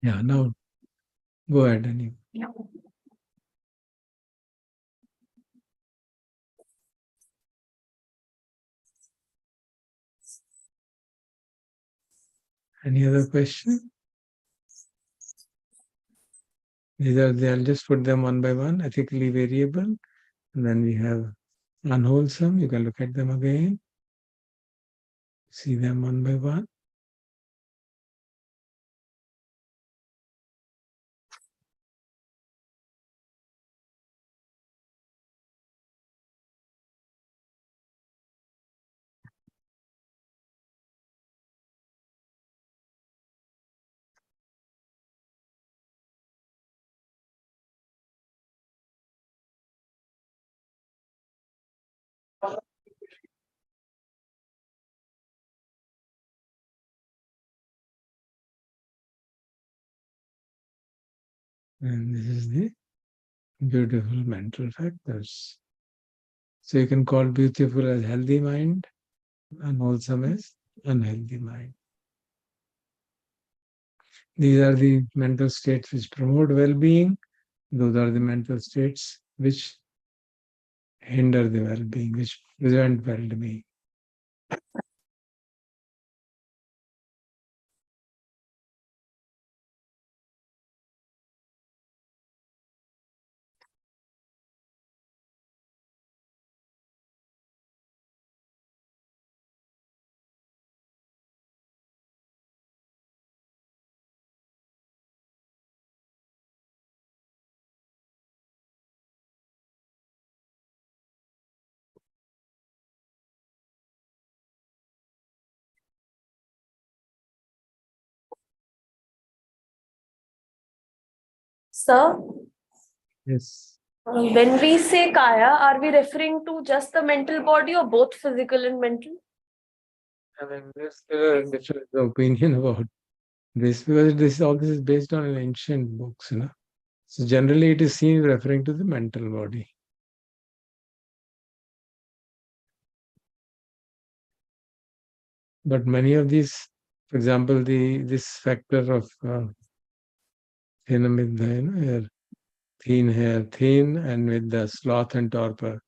Yeah, now go ahead, Annie. Any other question? I'll just put them one by one. Ethically variable, and then we have unwholesome. You can look at them again, see them one by one. And this is the beautiful mental factors. So you can call beautiful as healthy mind, unwholesome as unhealthy mind. These are the mental states which promote well-being. Those are the mental states which hinder the well-being, which prevent well-being. Sir, Yes. when we say kaya, are we referring to just the mental body or both physical and mental? I mean, there's a different opinion about this, because all this is based on an ancient books, So generally it is seen referring to the mental body. But many of these, for example, this factor of thin with the thin and with the sloth and torpor,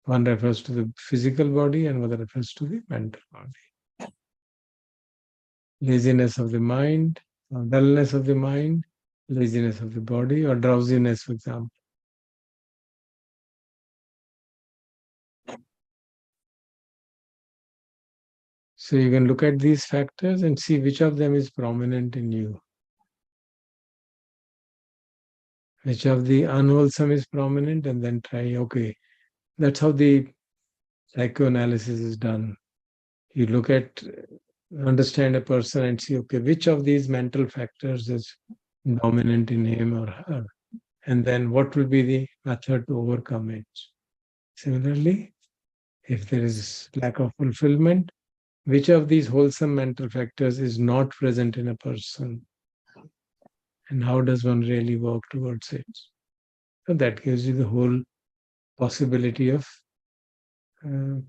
one refers to the physical body and one refers to the mental body. Laziness of the mind, or dullness of the mind, laziness of the body, or drowsiness, for example. So you can look at these factors and see which of them is prominent in you. Which of the unwholesome is prominent, and then try, okay, that's how the psychoanalysis is done. You look at, understand a person and see, okay, which of these mental factors is dominant in him or her, and then what will be the method to overcome it. Similarly, if there is lack of fulfillment, which of these wholesome mental factors is not present in a person, and how does one really work towards it? So that gives you the whole possibility of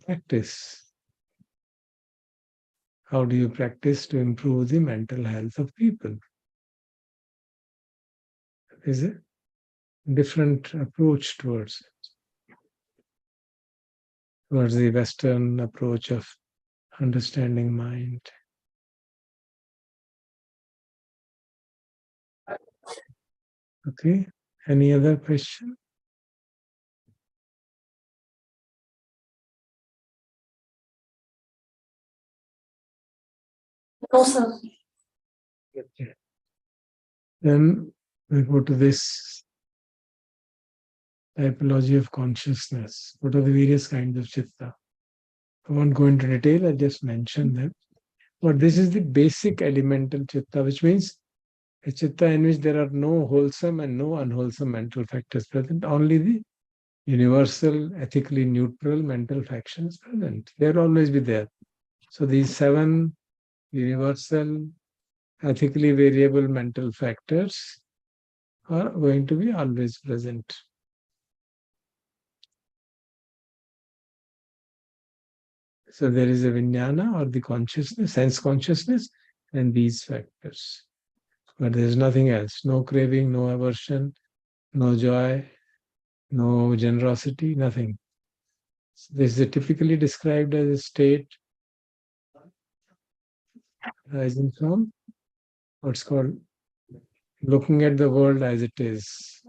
practice. How do you practice to improve the mental health of people? Is a different approach towards it. towards the Western approach of understanding mind. Okay. Any other question? No, sir. Okay. Then we go to this typology of consciousness. What are the various kinds of chitta? I won't go into detail, I just mentioned them. But this is the basic elemental chitta, which means a chitta in which there are no wholesome and no unwholesome mental factors present, only the universal, ethically neutral mental factions present. They'll always be there. So these 7 universal, ethically variable mental factors are going to be always present. So there is a vijnana or the consciousness, sense consciousness, and these factors. But there's nothing else. No craving, no aversion, no joy, no generosity, nothing. So this is typically described as a state rising from what's called looking at the world as it is.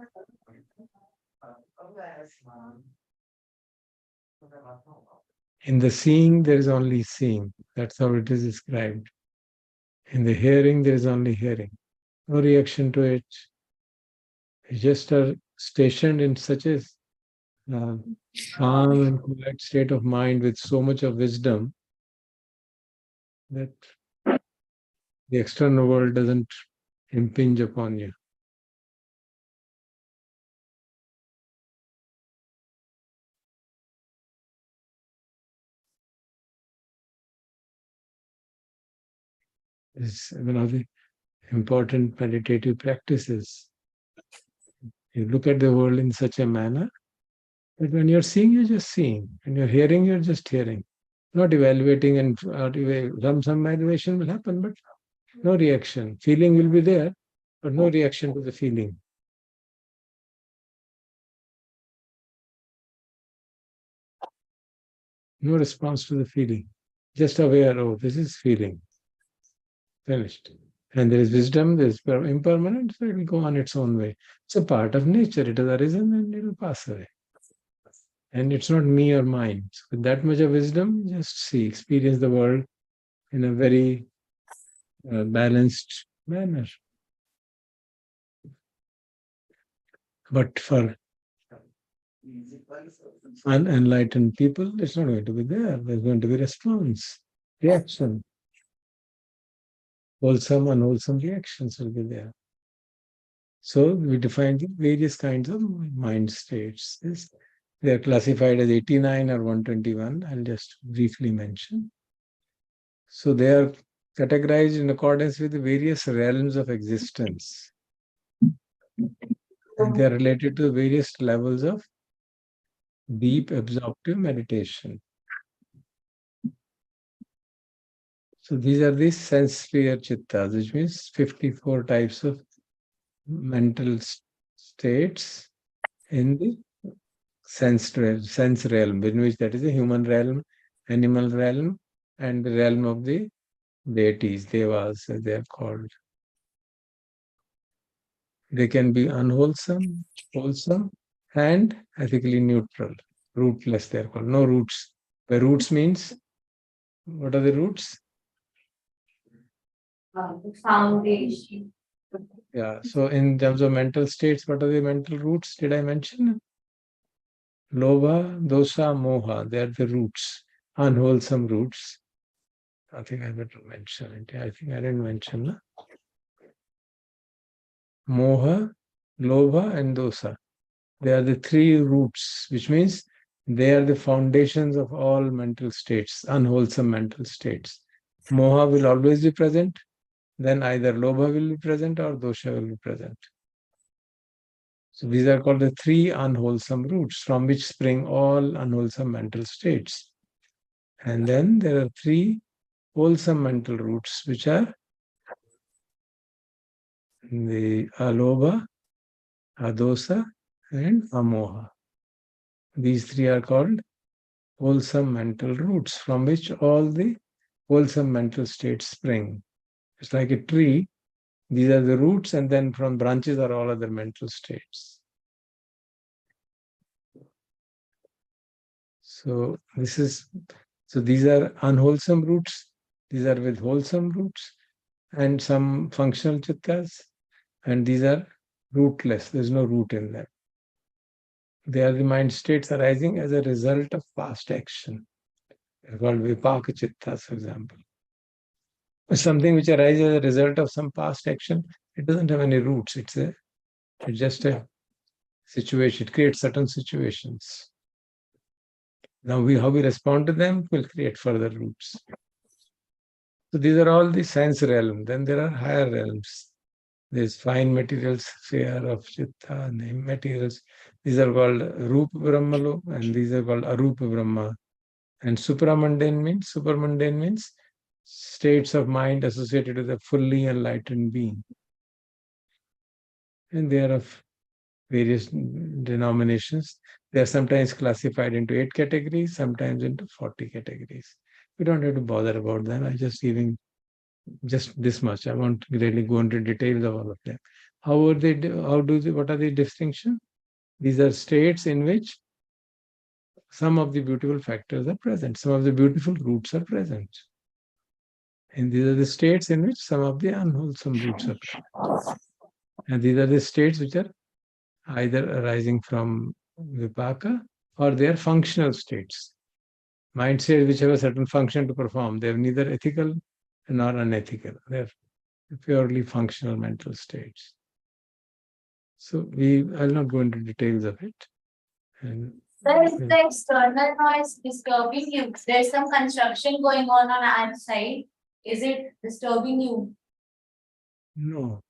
In the seeing, there is only seeing. That's how it is described. In the hearing, there is only hearing. No reaction to it. You just are stationed in such a uh, calm and quiet state of mind with so much of wisdom that the external world doesn't impinge upon you. It's one of the important meditative practices. You look at the world in such a manner that when you're seeing, you're just seeing. When you're hearing, you're just hearing. Not evaluating, and some evaluation will happen, but no reaction. Feeling will be there, but no reaction to the feeling. No response to the feeling. Just aware, oh, this is feeling. Finished. And there is wisdom, there is impermanent, so it will go on its own way. It's a part of nature. It has arisen and it will pass away. And it's not me or mine. So with that much of wisdom, just see, experience the world in a very balanced manner. But for unenlightened people, it's not going to be there. There's going to be response, reaction. Wholesome, unwholesome reactions will be there. So we define the various kinds of mind states. They are classified as 89 or 121. I'll just briefly mention. So they are categorized in accordance with the various realms of existence. And they are related to various levels of deep absorptive meditation. So these are the sense sphere chittas, which means 54 types of mental states in the sense realm, in which that is the human realm, animal realm, and the realm of the deities, devas, as they are called. They can be unwholesome, wholesome, and ethically neutral. Rootless, they are called. No roots. Where roots means, what are the roots? Foundation. Yeah. So in terms of mental states, what are the mental roots? Did I mention? Lobha, dosa, moha. They are the roots, unwholesome roots. I think I better mention it. I think I didn't mention. No? Moha, lobha, and dosa. They are the 3 roots, which means they are the foundations of all mental states, unwholesome mental states. Moha will always be present, then either lobha will be present or dosha will be present. So these are called the 3 unwholesome roots from which spring all unwholesome mental states. And then there are 3 wholesome mental roots, which are the alobha, adosa, and amoha. These 3 are called wholesome mental roots from which all the wholesome mental states spring. It's like a tree. These are the roots, and then from branches are all other mental states. So these are unwholesome roots. These are with wholesome roots, and some functional chittas, and these are rootless. There's no root in them. They are the mind states arising as a result of past action. They're called vipaka chittas, for example. Something which arises as a result of some past action, it doesn't have any roots. It's just a situation. It creates certain situations. Now how we respond to them will create further roots. So these are all the sense realm. Then there are higher realms. There's fine material sphere of chitta, name materials. These are called Rupa Brahmalo, and these are called Arupa Brahma. And supermundane means states of mind associated with a fully enlightened being. And they are of various denominations. They are sometimes classified into 8 categories, sometimes into 40 categories. We don't have to bother about them. I'm just giving just this much. I won't really go into details of all of them. What are the distinctions? These are states in which some of the beautiful factors are present, some of the beautiful roots are present. And these are the states in which some of the unwholesome roots are present. And these are the states which are either arising from vipaka or they are functional states. Mind states which have a certain function to perform. They are neither ethical nor unethical. They are purely functional mental states. So I'll not go into details of it. And There is the external noise disturbing you. There's some construction going on our side. Is it disturbing you? no,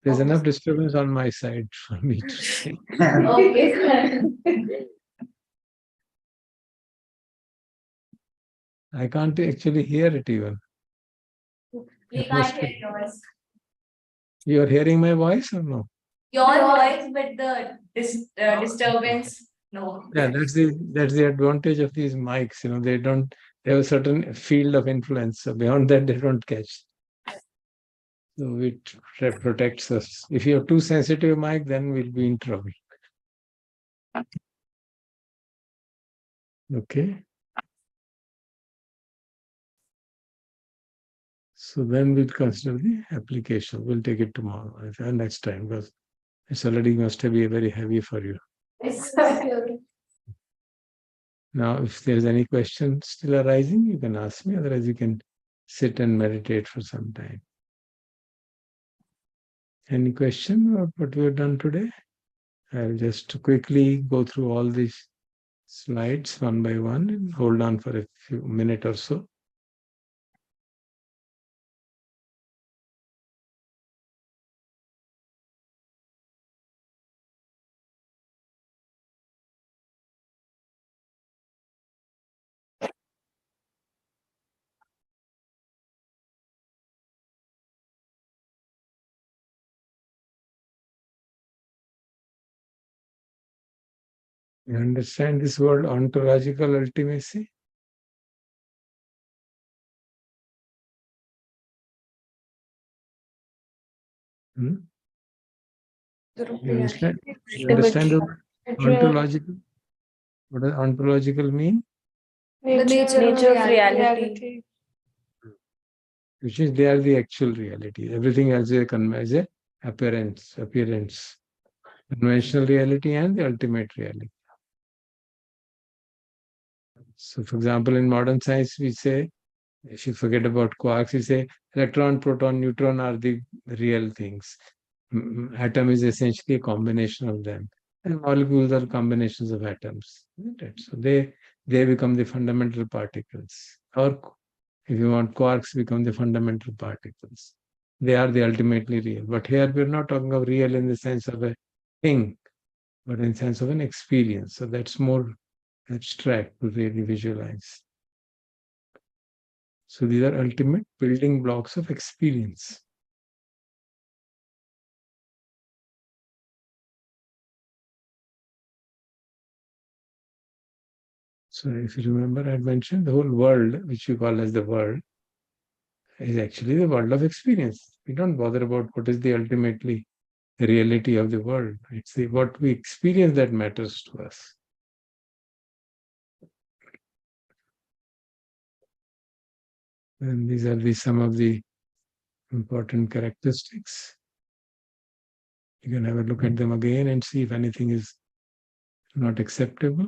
there's enough disturbance on my side for me to say. Okay. I can't actually hear it even. We It can't must hear be. yours. You are hearing my voice or no? Your voice with the disturbance. No. Yeah, that's the advantage of these mics. They have a certain field of influence. So beyond that, they don't catch. So it protects us. If you have too sensitive mic, then we'll be in trouble. Okay. So then we'll consider the application. We'll take it tomorrow, next time, because it's already must be very heavy for you. It's okay. Now, if there's any question still arising, you can ask me. Otherwise, you can sit and meditate for some time. Any question about what we have done today? I'll just quickly go through all these slides one by one and hold on for a few minutes or so. You understand this word ontological ultimacy? Hmm? You understand? You understand the word ontological? What does ontological mean? The nature of reality. Which is they are the actual reality. Everything else is a appearance, conventional reality and the ultimate reality. So, for example, in modern science, we say, if you forget about quarks, we say electron, proton, neutron are the real things. Atom is essentially a combination of them, and molecules are combinations of atoms. Isn't it? So they become the fundamental particles, or if you want, quarks become the fundamental particles. They are the ultimately real. But here we're not talking of real in the sense of a thing, but in the sense of an experience. So that's more abstract to really visualize. So these are ultimate building blocks of experience. So if you remember, I had mentioned the whole world, which we call as the world, is actually the world of experience. We don't bother about what is the ultimately the reality of the world. It's what we experience that matters to us. And these are some of the important characteristics. You can have a look at them again and see if anything is not acceptable.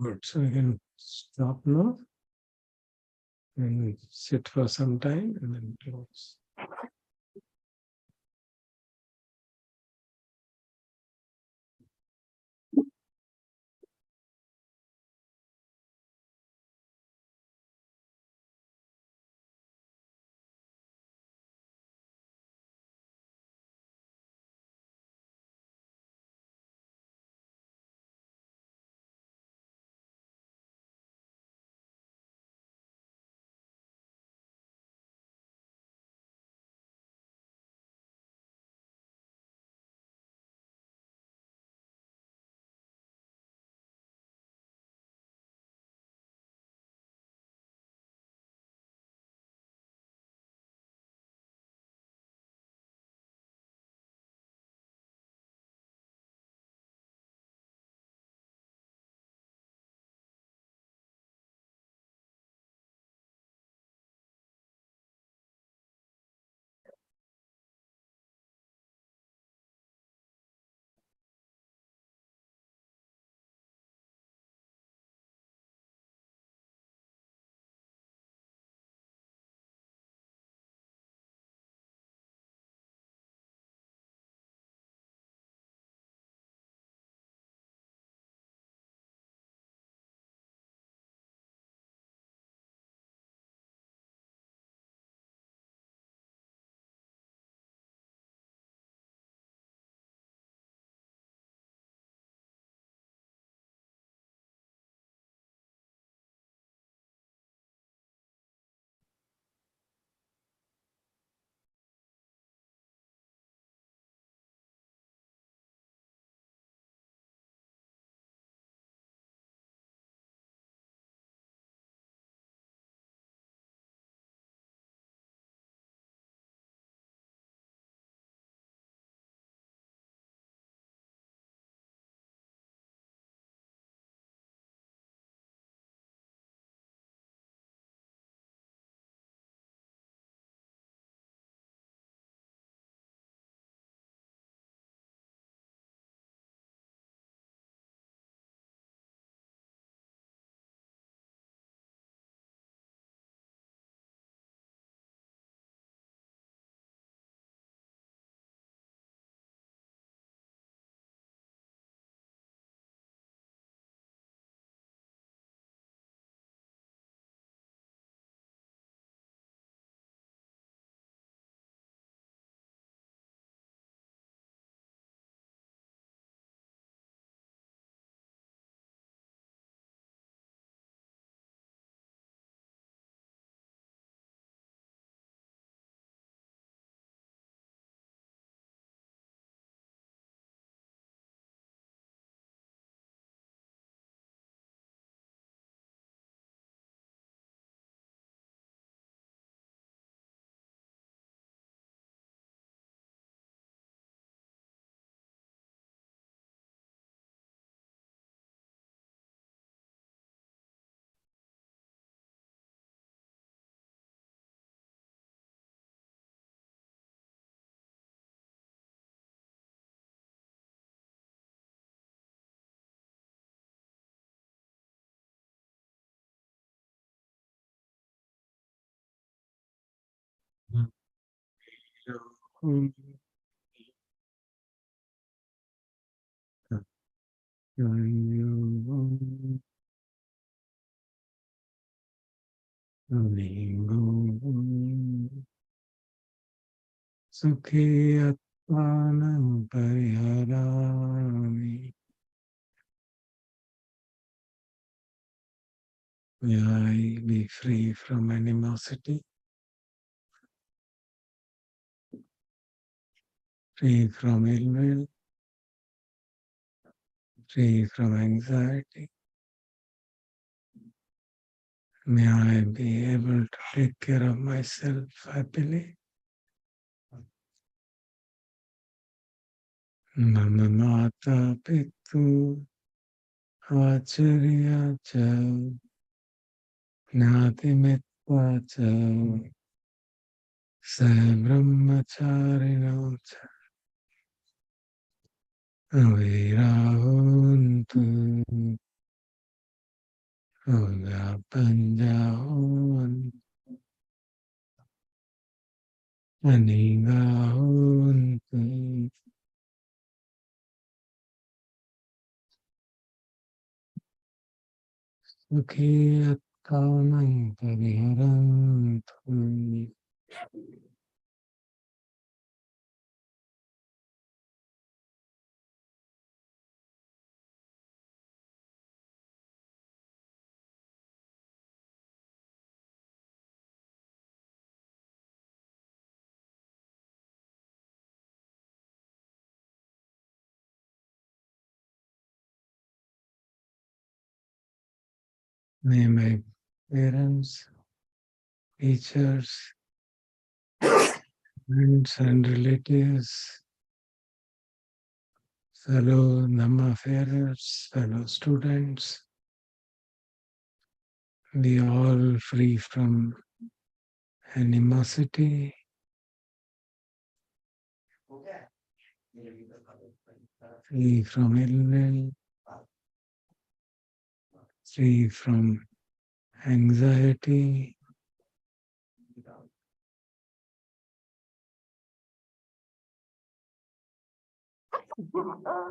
Good. So we can stop now. and sit for some time and then close. Mm. Sukhe atmanam pariharami. May I be free from animosity, free from ill will, free from anxiety. May I be able to take care of myself happily. Mama mata pitu acharya cha gnati mitta cha sa brahmacharino cha avirahuntu avapanjahovan Anigahuntu. Sukhiyatanam pariharantu. May my parents, teachers, friends and relatives, fellow Dhammafarers, fellow students, be all free from animosity, free from ill will, free from anxiety,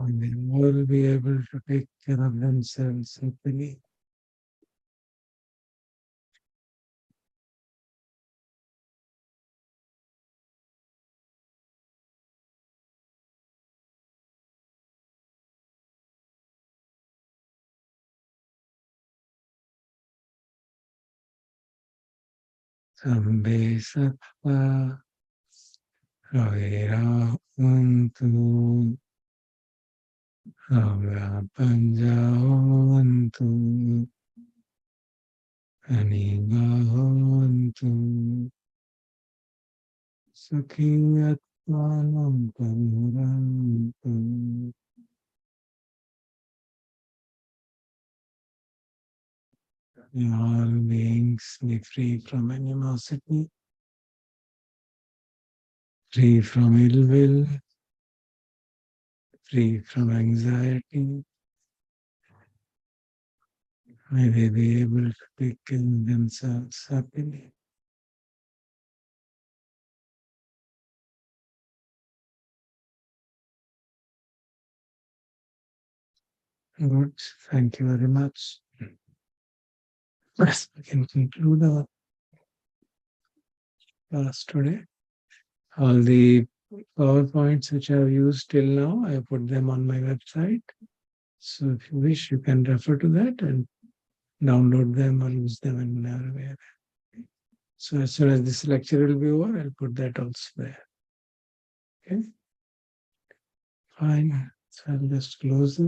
and they will be able to take care of themselves happily. Sambe sattva Ravirāvantu Avyāpaññāvantu Anigāvantu Sakhiyatmanam Pariharantu. May all beings be free from animosity, free from ill will, free from anxiety. May they be able to take care of themselves happily. Good. Thank you very much. Yes, we can conclude our class today. All the PowerPoints which I have used till now, I put them on my website. So if you wish, you can refer to that and download them or use them whenever. So as soon as this lecture will be over, I'll put that also there. Okay. Fine. So I'll just close it.